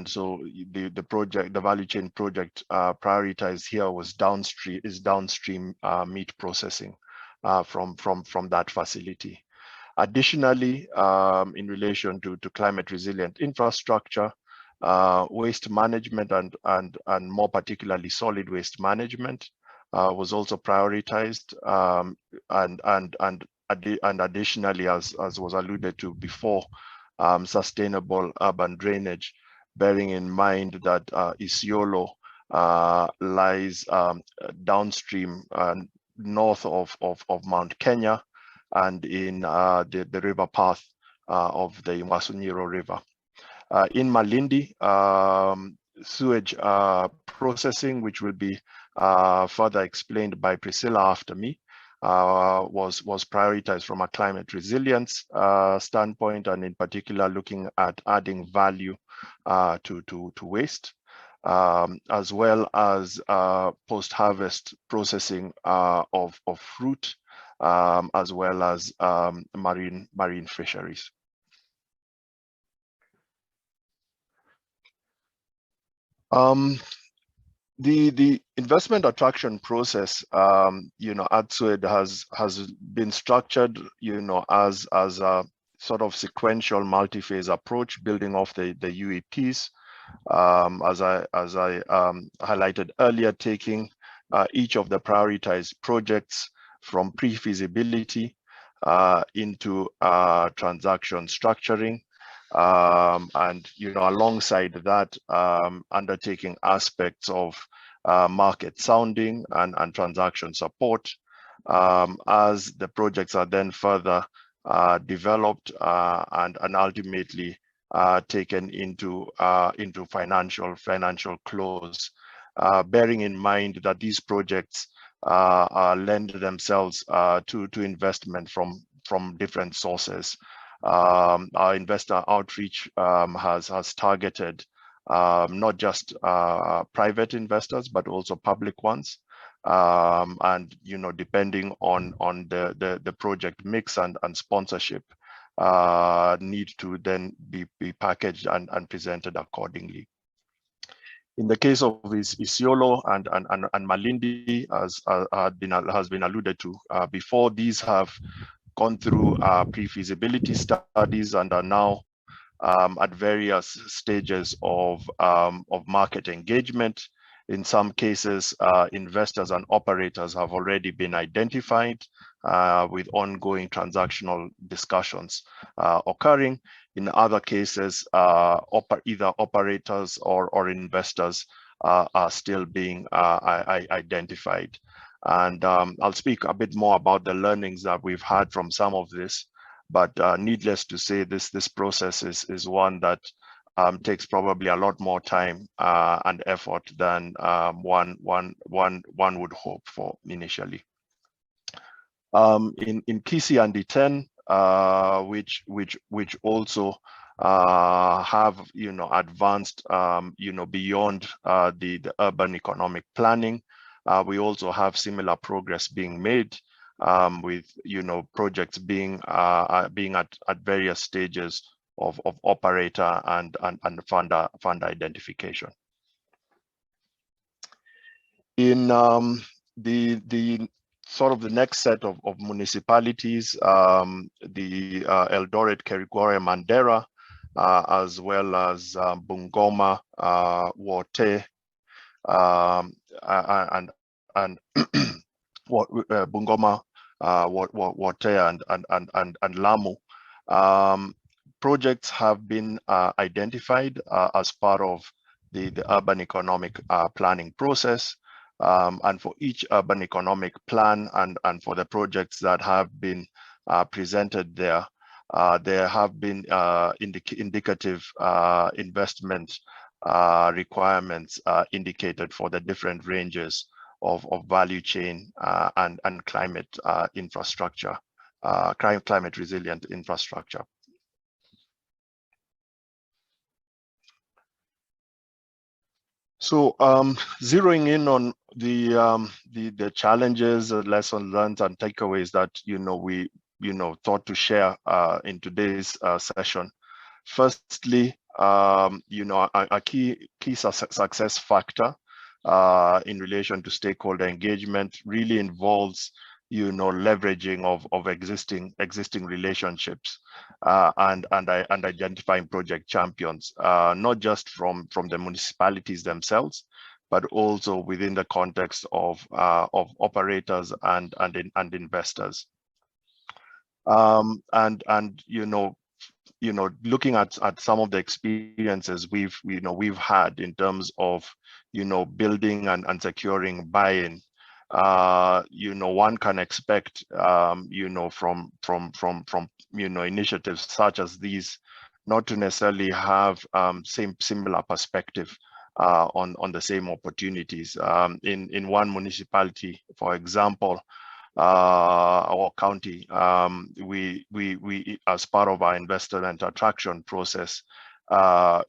D: so the value chain project prioritized here was downstream meat processing from that facility. Additionally, in relation to climate resilient infrastructure, waste management and more particularly solid waste management was also prioritized, and additionally, as was alluded to before, sustainable urban drainage, bearing in mind that Isiolo lies downstream north of Mount Kenya and in the river path of the Masunyiro River. In Malindi, sewage processing, which will be further explained by Priscilla after me, was prioritized from a climate resilience standpoint, and in particular looking at adding value to waste, as well as post-harvest processing of fruit, as well as marine fisheries. The investment attraction process, at SUED has been structured, as a sort of sequential multi-phase approach, building off the UEPs, as I highlighted earlier, taking each of the prioritized projects from pre-feasibility into transaction structuring. And alongside that, undertaking aspects of market sounding and transaction support, as the projects are then further developed and ultimately taken into financial close, bearing in mind that these projects lend themselves to investment from different sources. Our investor outreach has targeted not just private investors, but also public ones, and depending on the project mix and sponsorship, need to then be packaged and presented accordingly. In the case of Isiolo and Malindi, as has been alluded to before, these have gone through pre-feasibility studies and are now at various stages of market engagement. In some cases, investors and operators have already been identified with ongoing transactional discussions occurring. In other cases, either operators or investors are still being identified. And I'll speak a bit more about the learnings that we've had from some of this, but needless to say, this process is one that takes probably a lot more time and effort than one would hope for initially. In Kisi and D10, which also have advanced beyond the urban economic planning, we also have similar progress being made with projects being at various stages of operator and fund identification. In the sort of the next set of municipalities, the Eldoret, Keregware, Mandera, as well as Bungoma, Wote, and Bungoma, Wote, and Lamu. Projects have been identified as part of the urban economic planning process. And for each urban economic plan and for the projects that have been presented there, there have been indicative investment requirements indicated for the different ranges of value chain and climate infrastructure, climate resilient infrastructure. So zeroing in on the challenges, lessons learned, and takeaways that we thought to share in today's session. Firstly, a key success factor in relation to stakeholder engagement really involves leveraging of existing relationships and identifying project champions, not just from the municipalities themselves, but also within the context of operators and investors. Looking at some of the experiences we've had in terms of building and securing buy-in. One can expect from initiatives such as these not to necessarily have similar perspective on the same opportunities. In one municipality, for example, our county, we as part of our investment attraction process, were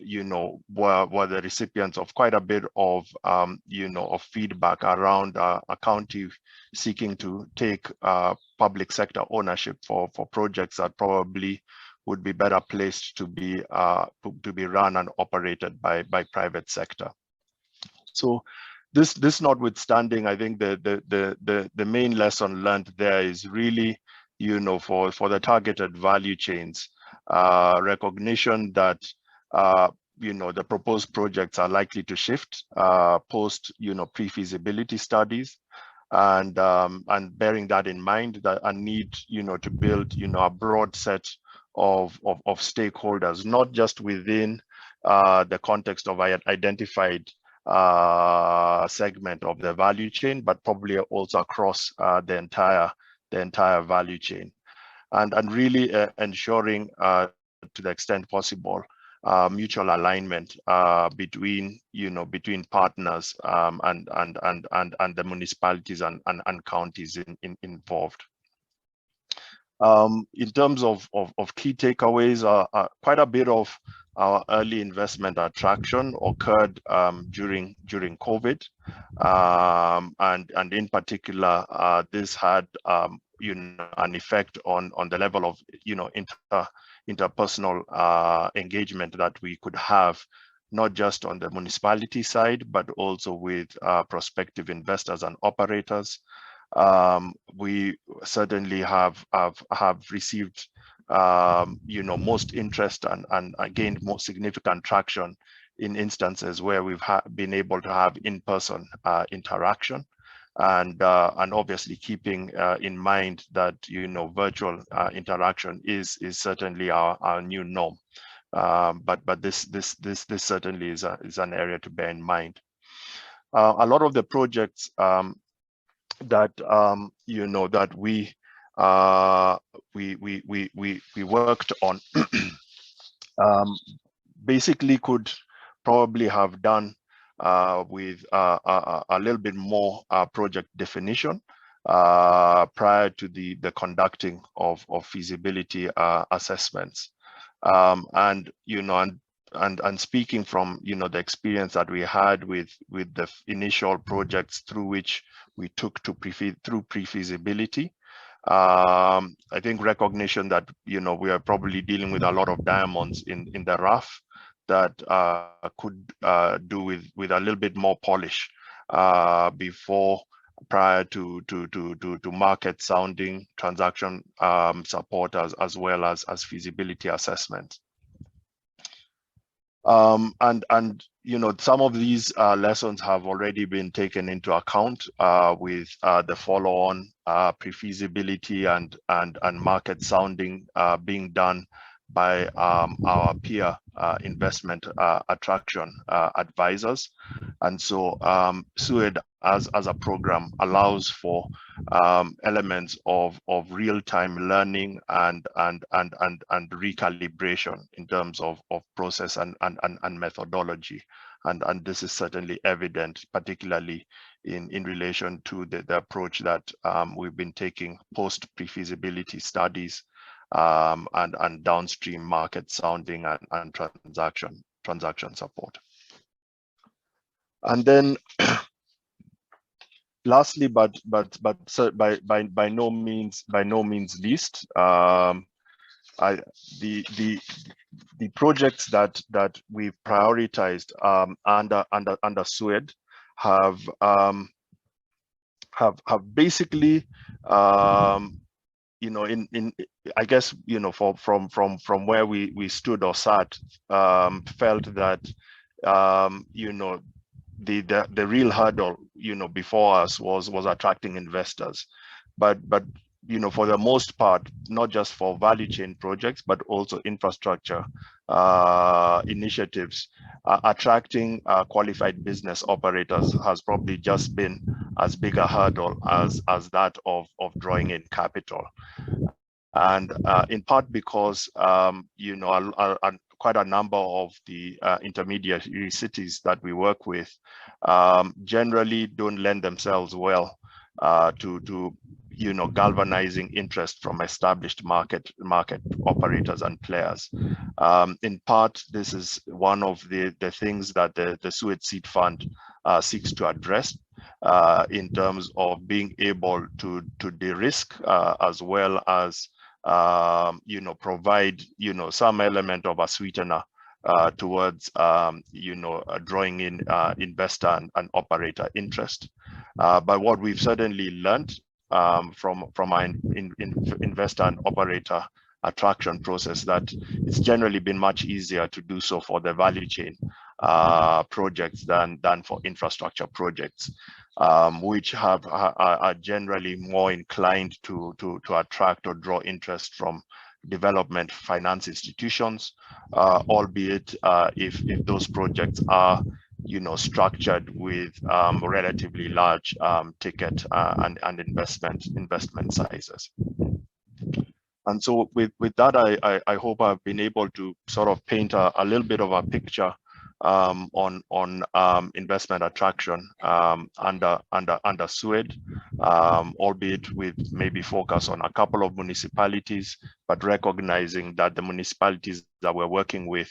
D: the recipients of quite a bit of of feedback around a county seeking to take public sector ownership for projects that probably would be better placed to be run and operated by private sector. So this notwithstanding, I think the main lesson learned there is really for the targeted value chains, recognition that the proposed projects are likely to shift post pre-feasibility studies, and bearing that in mind, that a need to build a broad set of stakeholders, not just within the context of identified segment of the value chain, but probably also across the entire value chain, and really ensuring to the extent possible mutual alignment between partners and the municipalities and counties involved. In terms of key takeaways, quite a bit of our early investment attraction occurred during COVID, and in particular, this had an effect on the level of interpersonal engagement that we could have, not just on the municipality side, but also with prospective investors and operators. We certainly have received most interest and gained more significant traction in instances where we've been able to have in-person interaction, and obviously keeping in mind that virtual interaction is certainly our new norm. But this certainly is an area to bear in mind. A lot of the projects that that we worked on basically could probably have done with a little bit more project definition prior to the conducting of feasibility assessments. And speaking from the experience that we had with the initial projects through which we took to pre-feasibility, I think recognition that we are probably dealing with a lot of diamonds in the rough that could do with a little bit more polish prior to market sounding, transaction support, as well as feasibility assessment. And some of these lessons have already been taken into account with the follow-on pre-feasibility and market sounding being done by our peer investment attraction advisors. And so SUED as a program allows for elements of real-time learning and recalibration in terms of process and methodology. And this is certainly evident, particularly in relation to the approach that we've been taking post pre-feasibility studies and downstream market sounding and transaction support. And then lastly, but by no means least, the projects that we've prioritized under SUED have basically I guess from where we stood or sat, felt that the real hurdle before us was attracting investors, but for the most part, not just for value chain projects, but also infrastructure initiatives, attracting qualified business operators has probably just been as big a hurdle as that of drawing in capital. And in part because quite a number of the intermediary cities that we work with generally don't lend themselves well to galvanizing interest from established market operators and players. In part, this is one of the things that the SUED Seed Fund seeks to address in terms of being able to de-risk as well as provide some element of a sweetener towards drawing in investor and operator interest. But what we've certainly learned from our investor and operator attraction process, that it's generally been much easier to do so for the value chain projects than for infrastructure projects, which are generally more inclined to attract or draw interest from development finance institutions, albeit if those projects are structured with relatively large ticket and investment sizes. And so with that, I hope I've been able to sort of paint a little bit of a picture on investment attraction under SUED, albeit with maybe focus on a couple of municipalities, but recognizing that the municipalities that we're working with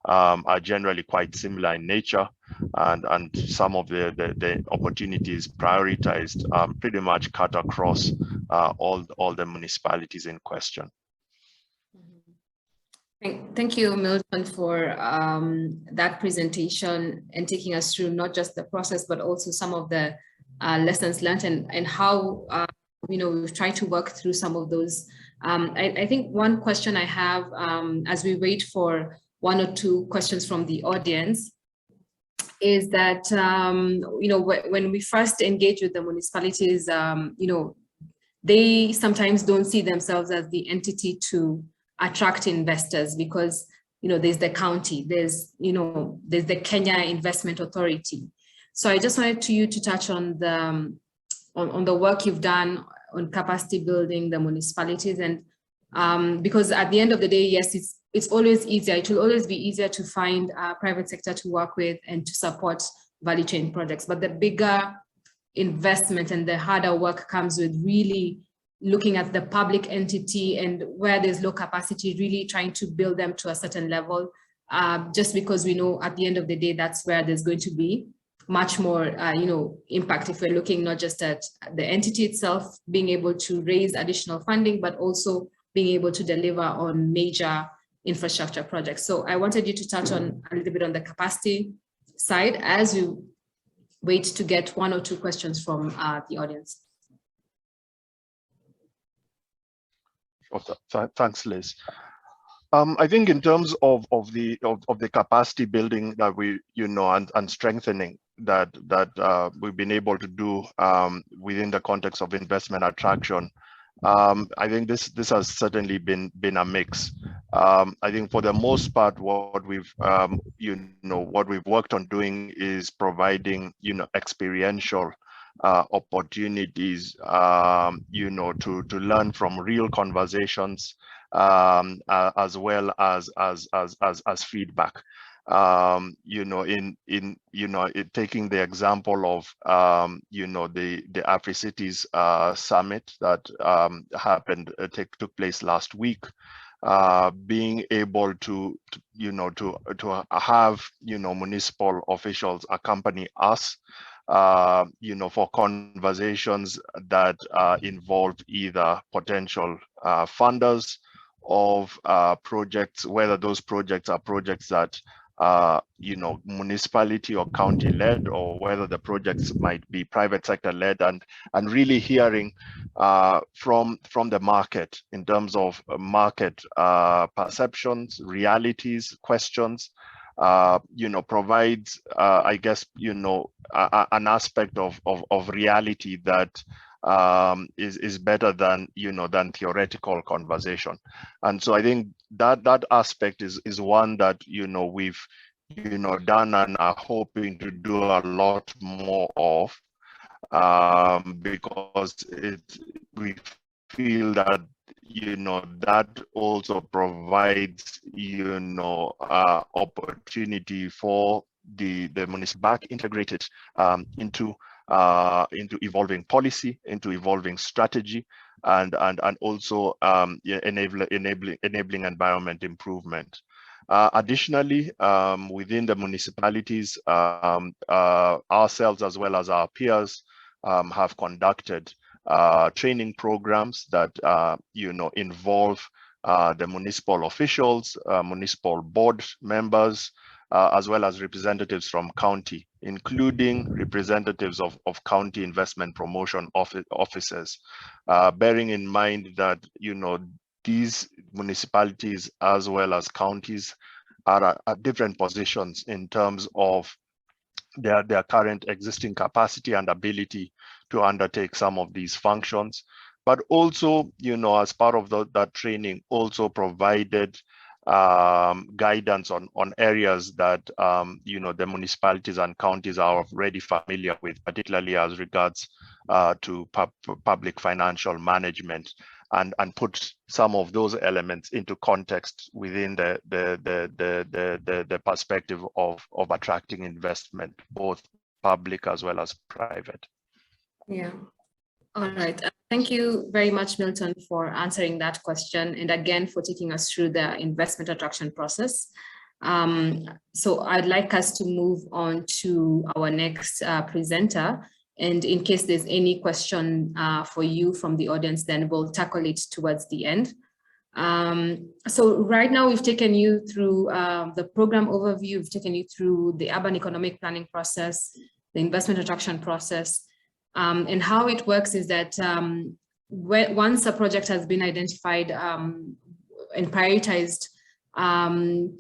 D: are generally quite similar in nature, and some of the opportunities prioritized pretty much cut across all the municipalities in question.
R: Thank you, Milton, for that presentation and taking us through not just the process, but also some of the lessons learned and how we've tried to work through some of those. I think one question I have as we wait for one or two questions from the audience is that when we first engage with the municipalities, they sometimes don't see themselves as the entity to attract investors, because there's the county, there's the Kenya Investment Authority. So I just wanted you to touch on the work you've done on capacity building the municipalities, and because at the end of the day, yes, it's always easier. It will always be easier to find private sector to work with and to support value chain projects, but the bigger investment and the harder work comes with really looking at the public entity, and where there's low capacity, really trying to build them to a certain level, just because we know at the end of the day, that's where there's going to be much more impact if we're looking not just at the entity itself being able to raise additional funding, but also being able to deliver on major infrastructure projects. So I wanted you to touch on a little bit on the capacity side as you wait to get one or two questions from the audience.
D: Thanks, Liz. I think in terms of the capacity building that we and strengthening that we've been able to do within the context of investment attraction, I think this has certainly been a mix. I think for the most part, what we've worked on doing is providing experiential opportunities to learn from real conversations, as well as feedback. Taking the example of the AfriCities summit that happened took place last week, being able to have municipal officials accompany us for conversations that involve either potential funders of projects, whether those projects are projects that municipality or county led, or whether the projects might be private sector led, and really hearing from the market in terms of market perceptions, realities, questions, provides I guess an aspect of reality that is better than than theoretical conversation. And so I think that aspect is one that we've done and are hoping to do a lot more of, because we feel that that also provides opportunity for the municipal back integrated into evolving policy, into evolving strategy, and also enabling environment improvement. Additionally, within the municipalities, ourselves as well as our peers have conducted training programs that involve the municipal officials, municipal board members, as well as representatives from county, including representatives of county investment promotion offices, bearing in mind that these municipalities as well as counties are at different positions in terms of their current existing capacity and ability to undertake some of these functions, but also as part of that training also provided guidance on areas that the municipalities and counties are already familiar with, particularly as regards to public financial management, and put some of those elements into context within the perspective of attracting investment, both public as well as private.
R: Yeah. All right. Thank you very much, Milton, for answering that question, and again for taking us through the investment attraction process. So I'd like us to move on to our next presenter. And in case there's any question for you from the audience, then we'll tackle it towards the end. So right now we've taken you through the program overview, we've taken you through the urban economic planning process, the investment attraction process. And how it works is that once a project has been identified and prioritized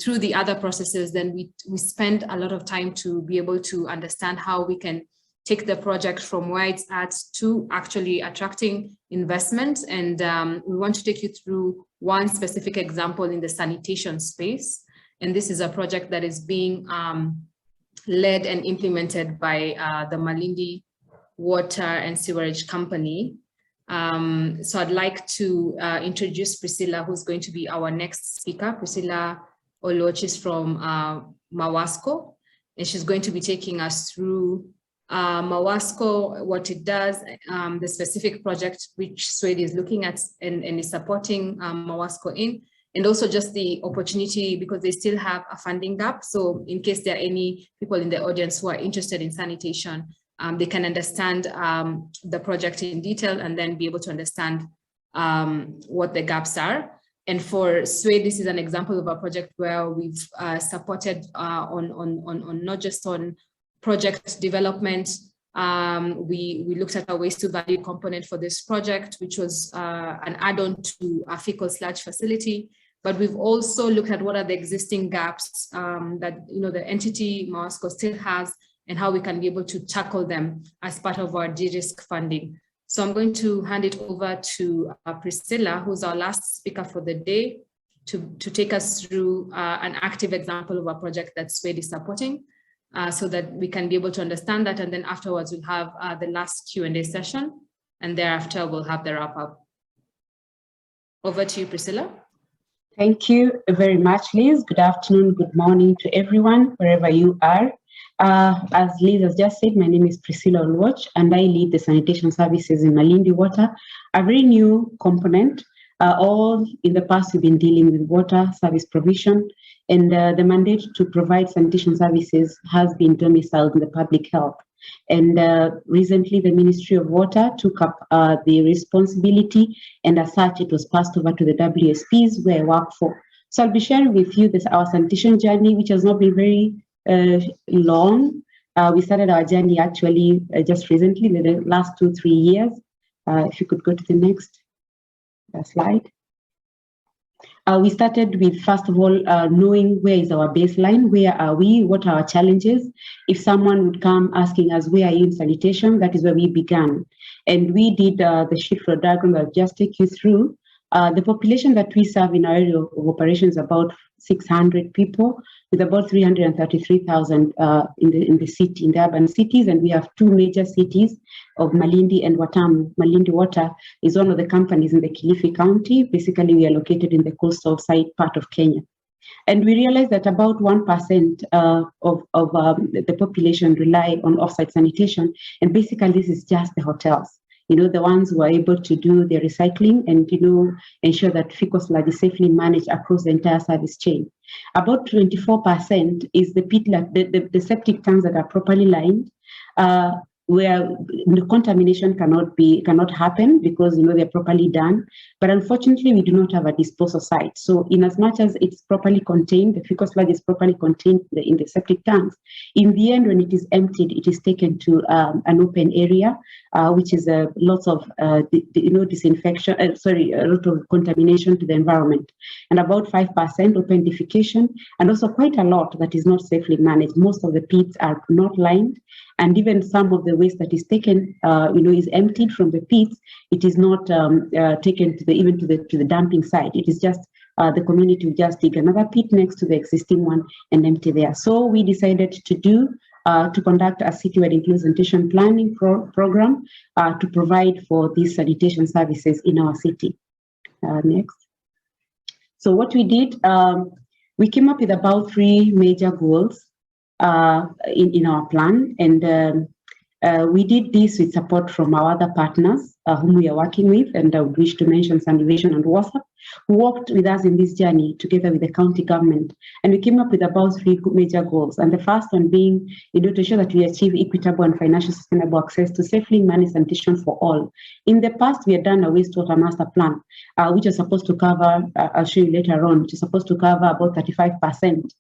R: through the other processes, then we spend a lot of time to be able to understand how we can take the project from where it's at to actually attracting investment. And we want to take you through one specific example in the sanitation space. And this is a project that is being led and implemented by the Malindi Water and Sewerage Company. So I'd like to introduce Priscilla, who's going to be our next speaker. Priscilla Oluoch is from Mawasco, and she's going to be taking us through Mawasco, what it does, the specific project which Swede is looking at and is supporting Mawasco in, and also just the opportunity because they still have a funding gap. So in case there are any people in the audience who are interested in sanitation, they can understand the project in detail and then be able to understand what the gaps are. And for Swede, this is an example of a project where we've supported on not just on project development. We looked at a waste to value component for this project, which was an add-on to a fecal sludge facility. But we've also looked at what are the existing gaps that the entity Mawasco still has, and how we can be able to tackle them as part of our de-risk funding. So I'm going to hand it over to Priscilla, who's our last speaker for the day, to take us through an active example of a project that Swede is supporting, so that we can be able to understand that. And then afterwards, we'll have the last Q&A session, and thereafter we'll have the wrap up. Over to you, Priscilla.
U: Thank you very much, Liz. Good afternoon, good morning to everyone, wherever you are. As Liz has just said, my name is Priscilla Oluoch, and I lead the sanitation services in Malindi Water, a very new component. All in the past, we've been dealing with water service provision, and the mandate to provide sanitation services has been domiciled in the public health. And recently, the Ministry of Water took up the responsibility, and as such, it was passed over to the WSPs where I work for. So I'll be sharing with you our sanitation journey, which has not been very long. We started our journey actually just recently, in the last 2-3 years. If you could go to the next slide. We started with, first of all, knowing where is our baseline, where are we, what are our challenges. If someone would come asking us, where are you in sanitation, that is where we began. And we did the sheet flow diagram that I'll just take you through. The population that we serve in our area of operations is about 600 people, with about 333,000 in the city, in the urban cities, and we have two major cities of Malindi and Watamu. Malindi Water is one of the companies in the Kilifi County. Basically, we are located in the coastal side part of Kenya. And we realized that about 1% of the population rely on off-site sanitation, and basically this is just the hotels. The ones who are able to do the recycling and, ensure that fecal sludge is safely managed across the entire service chain. About 24% is the septic tanks that are properly lined, where the contamination cannot happen because they're properly done. But unfortunately, we do not have a disposal site. So in as much as it's properly contained, the fecal sludge is properly contained in the septic tanks, in the end, when it is emptied, it is taken to an open area, which is lots of disinfection, a lot of contamination to the environment, and about 5% open defecation, and also quite a lot that is not safely managed. Most of the pits are not lined, and even some of the waste that is taken, is emptied from the pits. It is not taken to the dumping site. It is just the community will just dig another pit next to the existing one and empty there. So we decided to conduct a citywide inclusive sanitation planning program to provide for these sanitation services in our city. Next. So what we did, We came up with about 3 major goals in our plan, and we did this with support from our other partners whom we are working with, and I would wish to mention Sanitation and WhatsApp, who worked with us in this journey together with the county government. And we came up with about 3 major goals. And the first one being, to ensure that we achieve equitable and financially sustainable access to safely managed sanitation for all. In the past, we had done a wastewater master plan, which was supposed to cover, I'll show you later on, which is supposed to cover about 35%,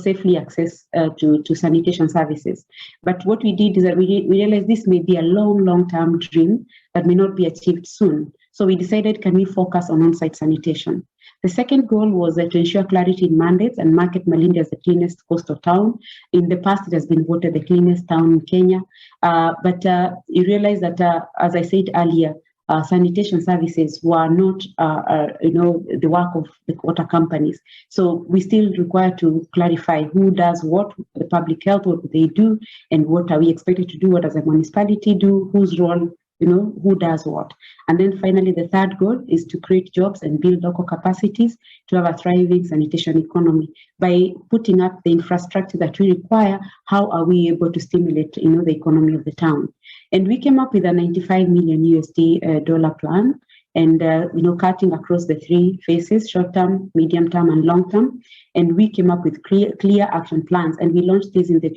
U: safely access to sanitation services. But what we did is that we realized this may be a long-term dream that may not be achieved soon. So we decided, can we focus on on-site sanitation? The second goal was to ensure clarity in mandates and market Malindi as the cleanest coastal town. In the past, it has been voted the cleanest town in Kenya. But you realize that, as I said earlier, sanitation services were not, the work of the water companies. So we still require to clarify who does what, the public health, what they do, and what are we expected to do, what does a municipality do, whose role, who does what. And then finally, the third goal is to create jobs and build local capacities to have a thriving sanitation economy. By putting up the infrastructure that we require, how are we able to stimulate, the economy of the town? And we came up with a $95 million USD dollar plan, and cutting across the 3 phases: short-term, medium-term, and long-term. And we came up with clear action plans, and we launched this in the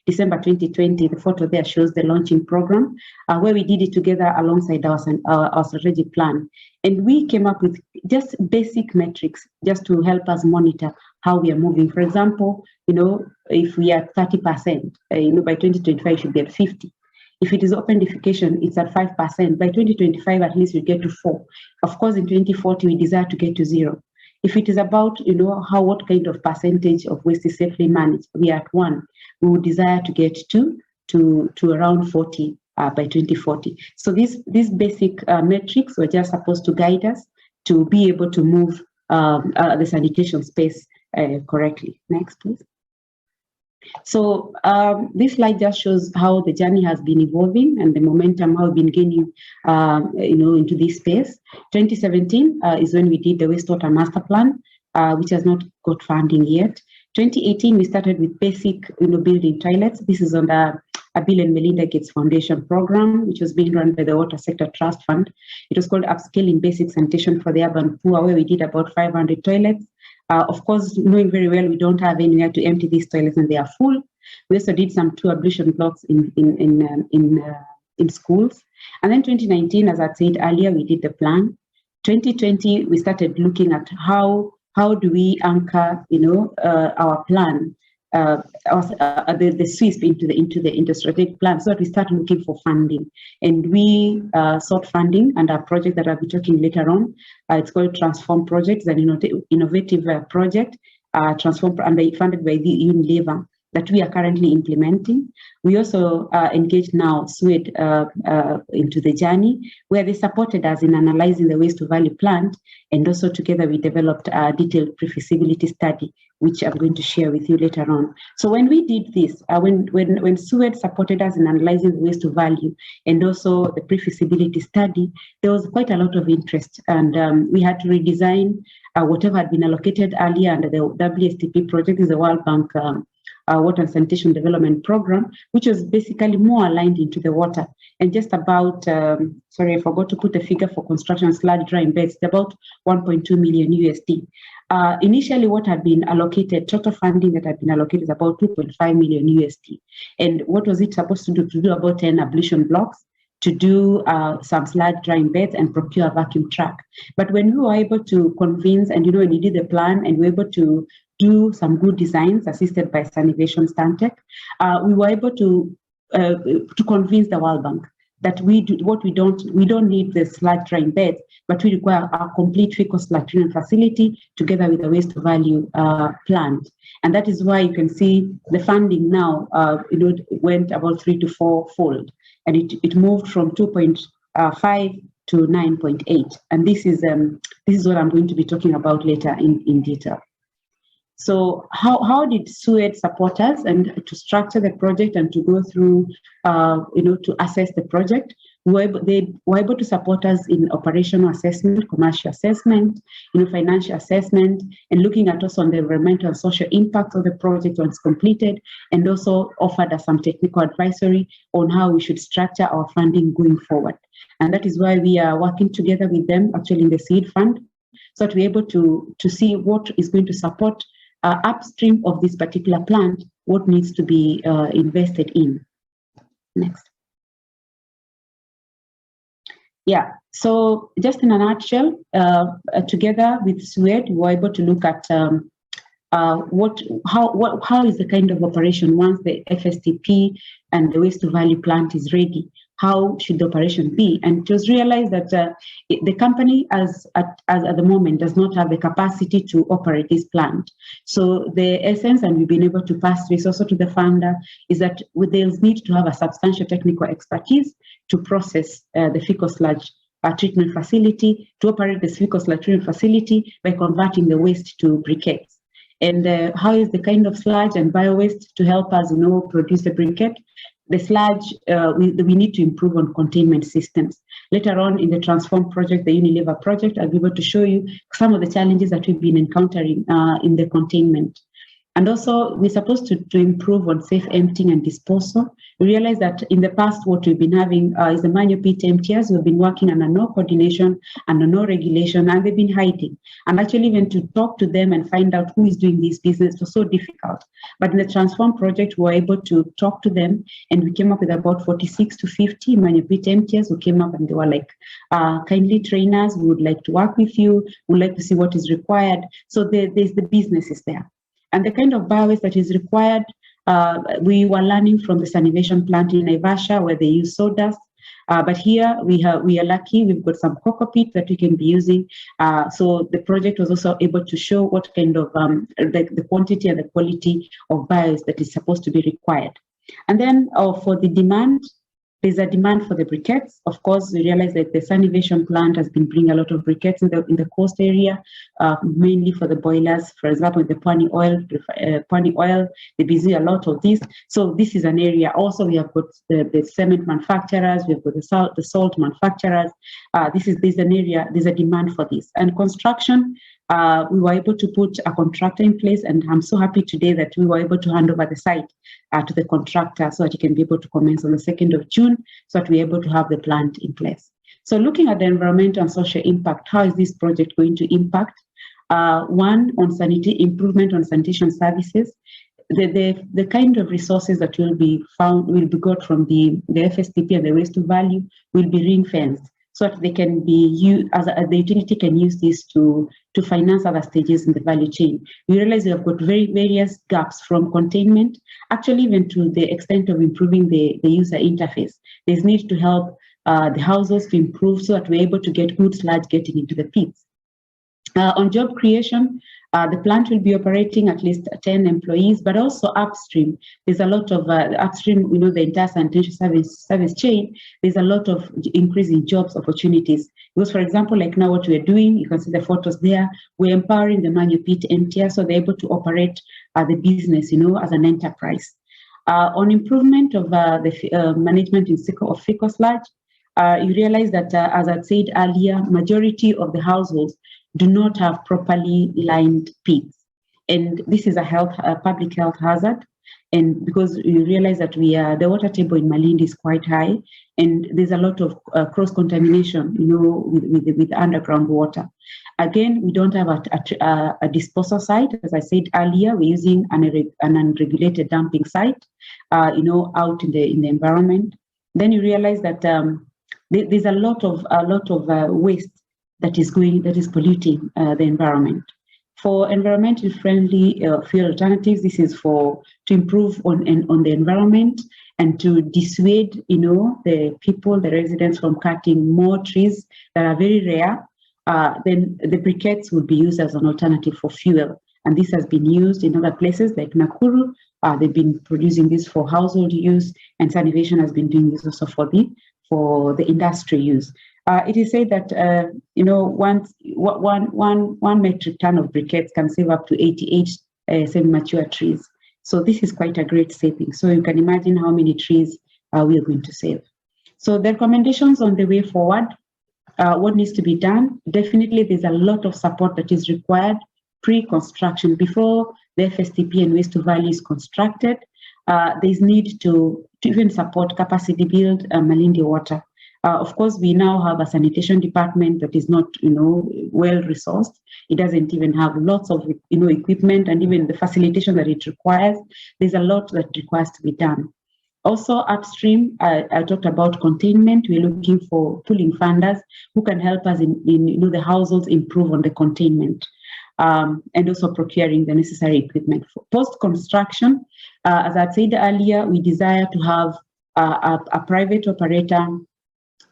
U: December 2020. The photo there shows the launching program, where we did it together alongside our strategic plan. And we came up with just basic metrics just to help us monitor how we are moving. For example, if we are at 30%, by 2025 we should be at 50%. If it is open defecation, it's at 5%. By 2025, at least we get to 4%. Of course, in 2040, we desire to get to 0%. If it is about, what kind of percentage of waste is safely managed, we are at 1%. We would desire to get to around 40% by 2040. So these basic metrics were just supposed to guide us to be able to move the sanitation space correctly. Next, please. So this slide just shows how the journey has been evolving and the momentum how we've been gaining, into this space. 2017 is when we did the wastewater master plan, which has not got funding yet. 2018 we started with basic, building toilets. This is under a Bill and Melinda Gates Foundation program, which was being run by the Water Sector Trust Fund. It was called Upscaling Basic Sanitation for the Urban Poor, where we did about 500 toilets. Of course, knowing very well we don't have anywhere to empty these toilets and they are full. We also did some 2 ablution blocks in schools. And then 2019, as I said earlier, we did the plan. 2020, we started looking at how do we anchor, our plan, the SWISP into the strategic plan, so that we start looking for funding. And we sought funding under a project that I'll be talking later on. It's called Transform Project. It's an innovative project, Transform, and funded by the Unilever, that we are currently implementing. We also engaged now SWED into the journey, where they supported us in analyzing the waste to value plant, and also together we developed a detailed pre-feasibility study, which I'm going to share with you later on. So when we did this, when SWED supported us in analyzing the waste to value and also the pre-feasibility study, there was quite a lot of interest, and we had to redesign whatever had been allocated earlier under the WSTP project, is the World Bank Water and Sanitation Development Program, which was basically more aligned into the water. And just about, sorry, I forgot to put a figure for construction sludge drying beds, about 1.2 million USD. Initially, what had been allocated, total funding that had been allocated is about 2.5 million USD. And what was it supposed to do? To do about 10 ablution blocks, to do some sludge drying beds and procure a vacuum truck. But when we were able to convince, and when we did the plan and we were able to do some good designs assisted by Sanivation Stantec, we were able to convince the World Bank that we don't need the sludge drying beds, but we require a complete fecal sludge treatment facility together with a waste to value plant. And that is why you can see the funding now went about 3 to 4 fold, and it moved from 2.5 to 9.8. And this is what I'm going to be talking about later in detail. So how did SWED support us and to structure the project and to go through, to assess the project? They were able to support us in operational assessment, commercial assessment, financial assessment, and looking at also on the environmental and social impact of the project once completed, and also offered us some technical advisory on how we should structure our funding going forward. And that is why we are working together with them, actually in the seed fund, so that we're able to see what is going to support upstream of this particular plant, what needs to be invested in. Next. Yeah, so just in a nutshell, together with SWED, we were able to look at how is the kind of operation once the FSTP and the waste to value plant is ready. How should the operation be? And it was realized that the company, at the moment, does not have the capacity to operate this plant. So the essence, and we've been able to pass this also to the funder, is that they'll need to have a substantial technical expertise to process the fecal sludge treatment facility, to operate the fecal sludge treatment facility by converting the waste to briquettes. And how is the kind of sludge and bio-waste to help us produce the briquette? The sludge, we need to improve on containment systems. Later on in the Transform project, the Unilever project, I'll be able to show you some of the challenges that we've been encountering in the containment. And also, we're supposed to improve on safe emptying and disposal. We realize that in the past, what we've been having is the manual pit emptiers. We've been working under no coordination and no regulation, and they've been hiding. And actually, even to talk to them and find out who is doing this business was so difficult. But in the Transform project, we were able to talk to them, and we came up with about 46 to 50 manual pit emptiers who came up, and they were like, kindly trainers, we would like to work with you, we would like to see what is required. So there's the business is there. And the kind of bio-waste that is required, we were learning from the sanivation plant in Naivasha where they use sawdust. But here we are lucky, we've got some cocoa peat that we can be using. So the project was also able to show what kind of the quantity and the quality of bio-waste that is supposed to be required. And then for the demand, there's a demand for the briquettes. Of course, we realize that the sanivation plant has been bringing a lot of briquettes in the coast area, mainly for the boilers. For example, the Pwani oil, they busy a lot of this. So this is an area. Also, we have got the cement manufacturers, we've got the salt manufacturers. There's an area, there's a demand for this. And construction, we were able to put a contractor in place, and I'm so happy today that we were able to hand over the site to the contractor so that he can be able to commence on the 2nd of June, so that we're able to have the plant in place. So looking at the environmental and social impact, how is this project going to impact? One, on improvement on sanitation services. The kind of resources that will be got from the FSTP and the waste to value will be ring-fenced, so that they can be used, the utility can use this to finance other stages in the value chain. We realize we have got various gaps from containment, actually even to the extent of improving the user interface. There's need to help the households to improve so that we're able to get good sludge getting into the pits. On job creation, the plant will be operating at least 10 employees, but also upstream. There's a lot of upstream, the entire sanitation service chain. There's a lot of increase in jobs opportunities. Because, for example, like now what we're doing, you can see the photos there, we're empowering the manual pit emptier so they're able to operate the business, as an enterprise. On improvement of the management of fecal sludge, you realize that, as I said earlier, majority of the households do not have properly lined pits. And this is a public health hazard. And because you realize that the water table in Malindi is quite high, and there's a lot of cross-contamination, with underground water. Again, we don't have a disposal site. As I said earlier, we're using an unregulated dumping site, out in the environment. Then you realize that there's a lot of waste that is polluting the environment. For environmentally friendly fuel alternatives, this is to improve on the environment and to dissuade, the people, the residents from cutting more trees that are very rare. Then the briquettes will be used as an alternative for fuel. And this has been used in other places like Nakuru. They've been producing this for household use, and Sanivation has been doing this also for the industry use. It is said that one metric ton of briquettes can save up to 88 semi-mature trees. So this is quite a great saving. So you can imagine how many trees we are going to save. So the recommendations on the way forward, what needs to be done? Definitely there's a lot of support that is required pre-construction. Before the FSTP and waste to value is constructed, there's need to even support capacity build Malindi water. Of course, we now have a sanitation department that is not, well resourced. It doesn't even have lots of, equipment and even the facilitation that it requires. There's a lot that requires to be done. Also upstream, I talked about containment. We're looking for pooling funders who can help us in the households improve on the containment, and also procuring the necessary equipment. For post-construction, as I said earlier, we desire to have a private operator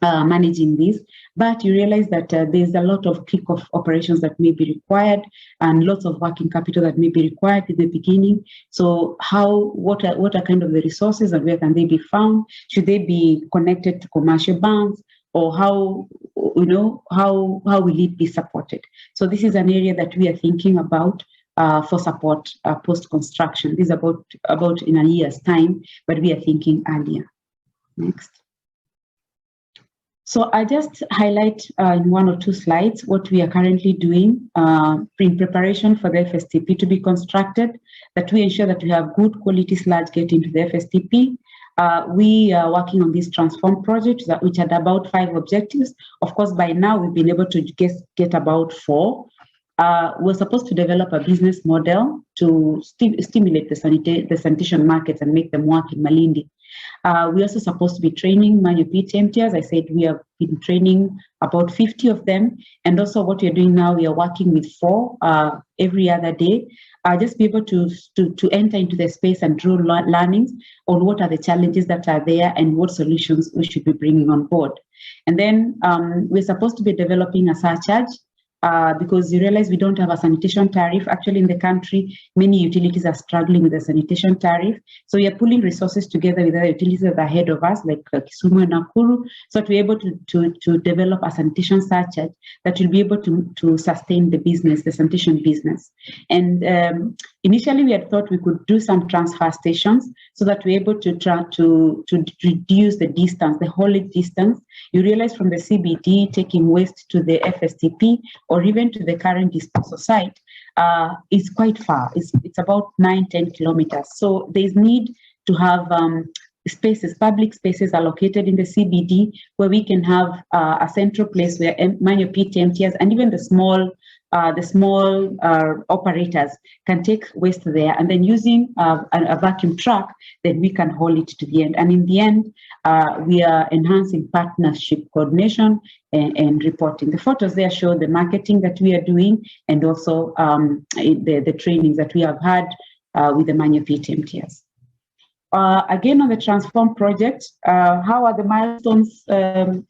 U: managing this, but you realize that there's a lot of kick-off operations that may be required and lots of working capital that may be required in the beginning. So what are kind of the resources and where can they be found? Should they be connected to commercial banks, or how will it be supported? So this is an area that we are thinking about for support post-construction. This is about in a year's time, but we are thinking earlier. Next. So I just highlight in one or two slides what we are currently doing in preparation for the FSTP to be constructed, that we ensure that we have good quality sludge get into the FSTP. We are working on this transform project, which had about 5 objectives. Of course, by now we've been able to get about 4. We're supposed to develop a business model to stimulate the sanitation markets and make them work in Malindi. We're also supposed to be training manual PTMT. As I said, we have been training about 50 of them. And also what we're doing now, we are working with 4 every other day. Just be able to enter into the space and draw learnings on what are the challenges that are there and what solutions we should be bringing on board. And then we're supposed to be developing a surcharge, because you realize we don't have a sanitation tariff. Actually, in the country, many utilities are struggling with the sanitation tariff. So we are pulling resources together with other utilities that are ahead of us, like Kisumu and Nakuru, so to be able to develop a sanitation surcharge that will be able to sustain the business, the sanitation business. And initially, we had thought we could do some transfer stations so that we're able to try to reduce the distance, the haulage distance. You realize from the CBD, taking waste to the FSTP or even to the current disposal site is quite far. It's about 9-10 kilometers. So there's need to have spaces, public spaces allocated in the CBD where we can have a central place where manual PTMTs and even the small operators can take waste there, and then using a vacuum truck, then we can haul it to the end. And in the end, we are enhancing partnership coordination and reporting. The photos there show the marketing that we are doing and also the trainings that we have had with the manual PTMTs. Again, on the Transform project, how are the milestones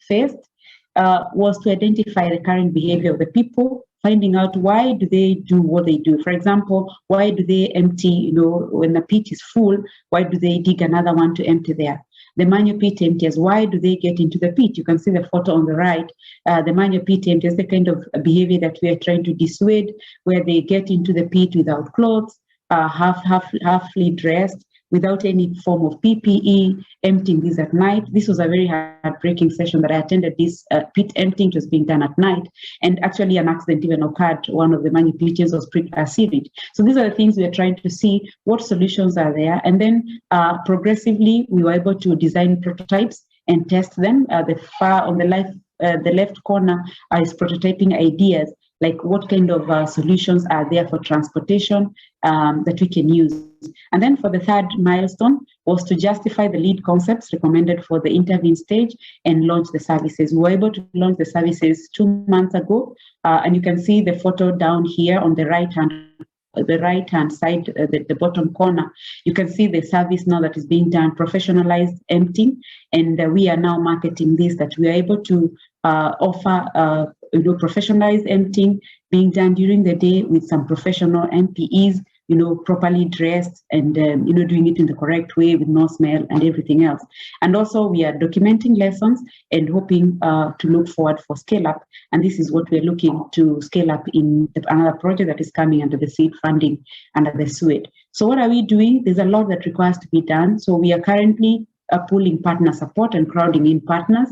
U: faced? Was to identify the current behavior of the people, finding out why do they do what they do. For example, why do they empty, when the pit is full, why do they dig another one to empty there? The manual pit emptiers, why do they get into the pit? You can see the photo on the right. The manual pit emptiers, the kind of behavior that we are trying to dissuade, where they get into the pit without clothes, halfly dressed, without any form of PPE, emptying these at night. This was a very heartbreaking session that I attended. This pit emptying was being done at night, and actually an accident even occurred. One of the manual pitches was seared. So these are the things we are trying to see, what solutions are there, and then progressively we were able to design prototypes and test them. The far on the left corner is prototyping ideas, like what kind of solutions are there for transportation that we can use. And then for the third milestone was to justify the lead concepts recommended for the intervene stage and launch the services. We were able to launch the services 2 months ago, and you can see the photo down here on the right-hand side, the bottom corner. You can see the service now that is being done, professionalized emptying, and we are now marketing this, that we are able to offer professionalized emptying being done during the day with some professional MPEs, properly dressed and, doing it in the correct way with no smell and everything else. And also we are documenting lessons and hoping to look forward for scale up. And this is what we're looking to scale up in another project that is coming under the seed funding under the SUED. So what are we doing? There's a lot that requires to be done. So we are currently pooling partner support and crowding in partners,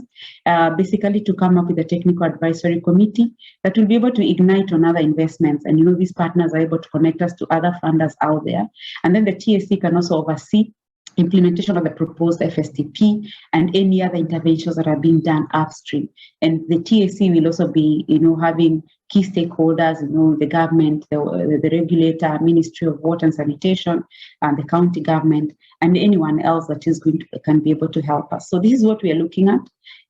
U: basically to come up with a technical advisory committee that will be able to ignite on other investments. And these partners are able to connect us to other funders out there. And then the TSC can also oversee implementation of the proposed FSTP and any other interventions that are being done upstream. And the TSC will also be, having key stakeholders, the government, the regulator, Ministry of Water and Sanitation, and the county government, and anyone else that is can be able to help us. So this is what we are looking at,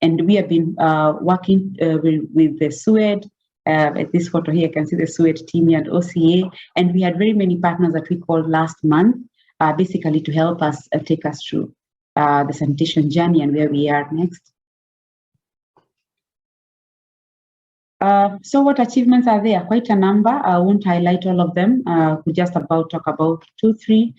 U: and we have been working with the SUED. At this photo here, you can see the SUED team here at OCA, and we had very many partners that we called last month, basically to help us take us through the sanitation journey and where we are next. So what achievements are there? Quite a number. I won't highlight all of them. We just talk about 2, 3.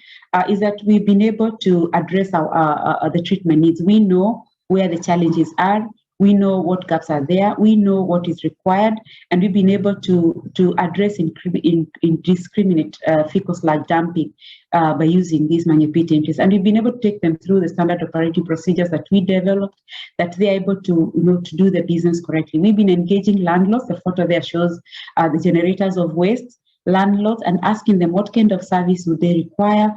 U: Is that we've been able to address the treatment needs. We know where the challenges are. We know what gaps are there. We know what is required, and we've been able to address indiscriminate fecal sludge dumping by using these manual-pit entries. And we've been able to take them through the standard operating procedures that we developed, that they're able to to do the business correctly. We've been engaging landlords. The photo there shows the generators of waste. Landlords, and asking them what kind of service would they require,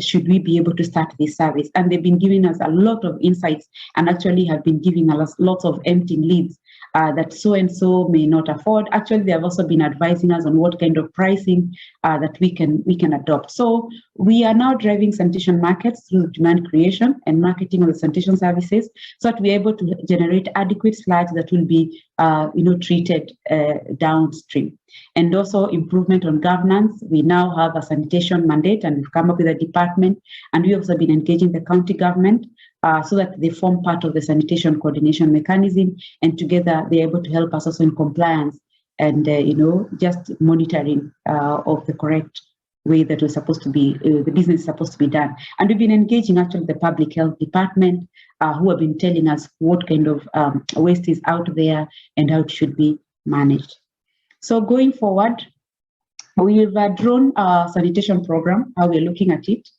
U: should we be able to start this service. And they've been giving us a lot of insights, and actually have been giving us lots of empty leads that so-and-so may not afford. Actually, they have also been advising us on what kind of pricing that we can adopt. So we are now driving sanitation markets through demand creation and marketing of the sanitation services, so that we're able to generate adequate sludge that will be treated downstream. And also improvement on governance. We now have a sanitation mandate, and we've come up with a department, and we've also been engaging the county government so that they form part of the sanitation coordination mechanism, and together they're able to help us also in compliance and just monitoring of the correct way that we're supposed to be, the business is supposed to be done. And we've been engaging actually the public health department, who have been telling us what kind of waste is out there and how it should be managed. So going forward, we've drawn a sanitation program, how we're looking at it,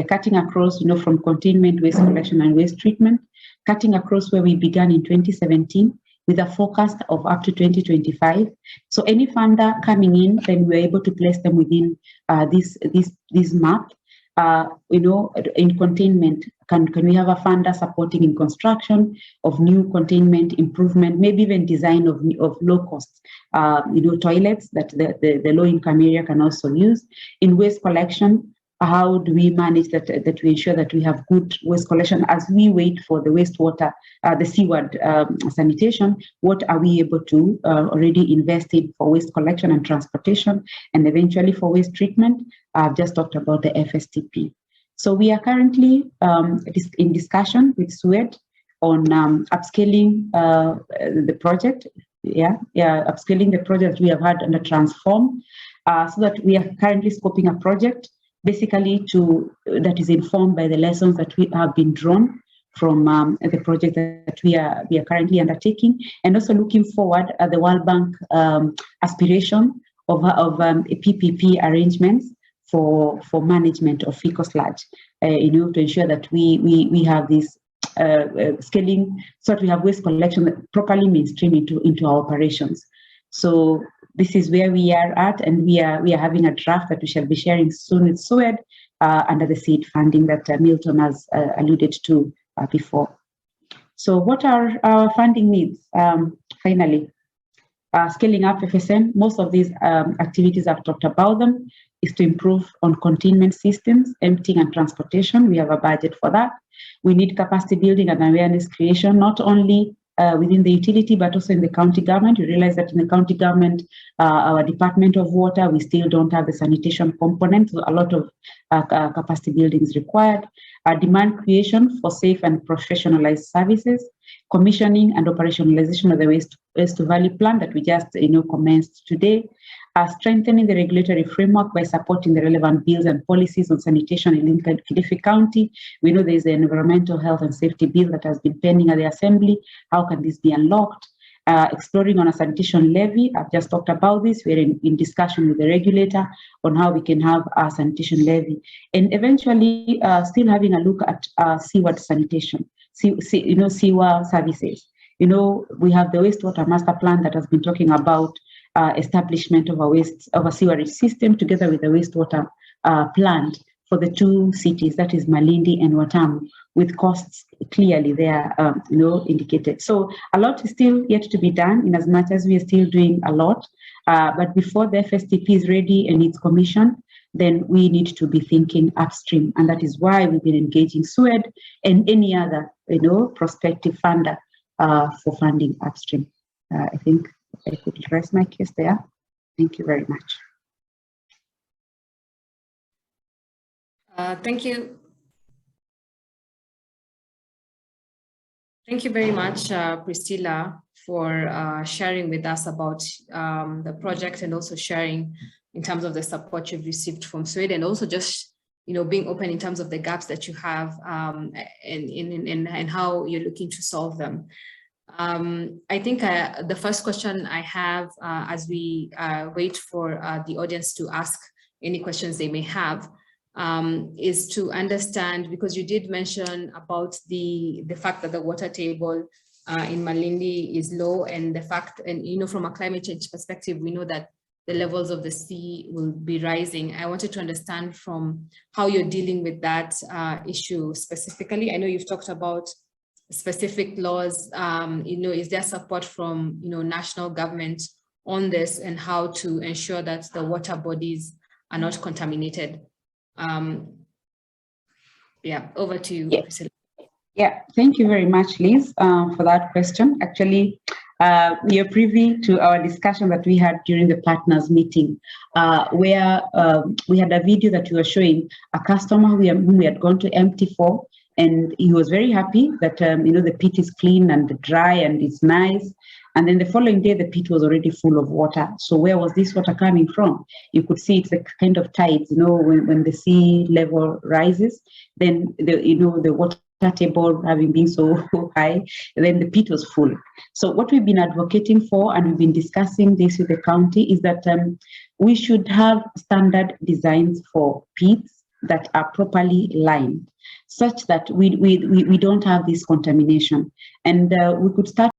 U: cutting across, from containment, waste collection, and waste treatment, cutting across where we began in 2017 with a forecast of up to 2025. So any funder coming in, then we're able to place them within this map. In containment, can we have a funder supporting in construction of new containment improvement, maybe even design of low cost, toilets that the low income area can also use. In waste collection, how do we manage that we ensure that we have good waste collection as we wait for the wastewater, the seaward sanitation? What are we able to already invest in for waste collection and transportation, and eventually for waste treatment? I've just talked about the FSTP. So we are currently in discussion with SUED on upscaling the project. Upscaling the project we have had under Transform, so that we are currently scoping a project basically that is informed by the lessons that we have been drawn from the project that we are currently undertaking, and also looking forward at the World Bank aspiration of PPP arrangements for management of fecal sludge, to ensure that we have this scaling, so that we have waste collection that properly mainstream into our operations. So this is where we are at, and we are having a draft that we shall be sharing soon with SUED under the seed funding that Milton has alluded to before. So what are our funding needs? Finally, scaling up FSM, most of these activities I've talked about them, is to improve on containment systems, emptying and transportation. We have a budget for that. We need capacity building and awareness creation, not only within the utility, but also in the county government. We realize that in the county government, our Department of Water, we still don't have the sanitation component, so a lot of capacity building is required. Demand creation for safe and professionalized services, commissioning and operationalization of the waste to value plan that we just commenced today. Strengthening the regulatory framework by supporting the relevant bills and policies on sanitation in Kilifi County. We know there is an environmental health and safety bill that has been pending at the Assembly. How can this be unlocked? exploring on a sanitation levy. I've just talked about this. We're in discussion with the regulator on how we can have a sanitation levy, and eventually still having a look at seaward sanitation, sewer services. We have the wastewater master plan that has been talking about establishment of a sewerage system together with the wastewater plant for the two cities, that is Malindi and Watamu, with costs clearly there, indicated. So a lot is still yet to be done, in as much as we are still doing a lot. But before the FSTP is ready and it's commissioned, then we need to be thinking upstream, and that is why we've been engaging SUED and any other, prospective funder for funding upstream. I think I could rest my case there. Thank you very much.
R: Thank you. Thank you very much, Priscilla, for sharing with us about the project, and also sharing in terms of the support you've received from Sweden, and also just being open in terms of the gaps that you have and how you're looking to solve them. I think the first question I have as we wait for the audience to ask any questions they may have is to understand, because you did mention about the fact that the water table in Malindi is low, and the fact, and from a climate change perspective, we know that the levels of the sea will be rising. I wanted to understand from how you're dealing with that issue specifically. I know you've talked about specific laws, is there support from, national government on this, and how to ensure that the water bodies are not contaminated? Over to you, Priscilla.
U: Yeah, thank you very much, Liz, for that question. Actually, we are privy to our discussion that we had during the partners meeting, where we had a video that we were showing a customer whom we had gone to empty for, and he was very happy that the pit is clean and dry and it's nice. And then the following day, the pit was already full of water. So where was this water coming from? You could see it's a kind of tides, when the sea level rises, then the water table having been so high, then the pit was full. So what we've been advocating for, and we've been discussing this with the county, is that we should have standard designs for pits that are properly lined, such that we don't have this contamination. And we could start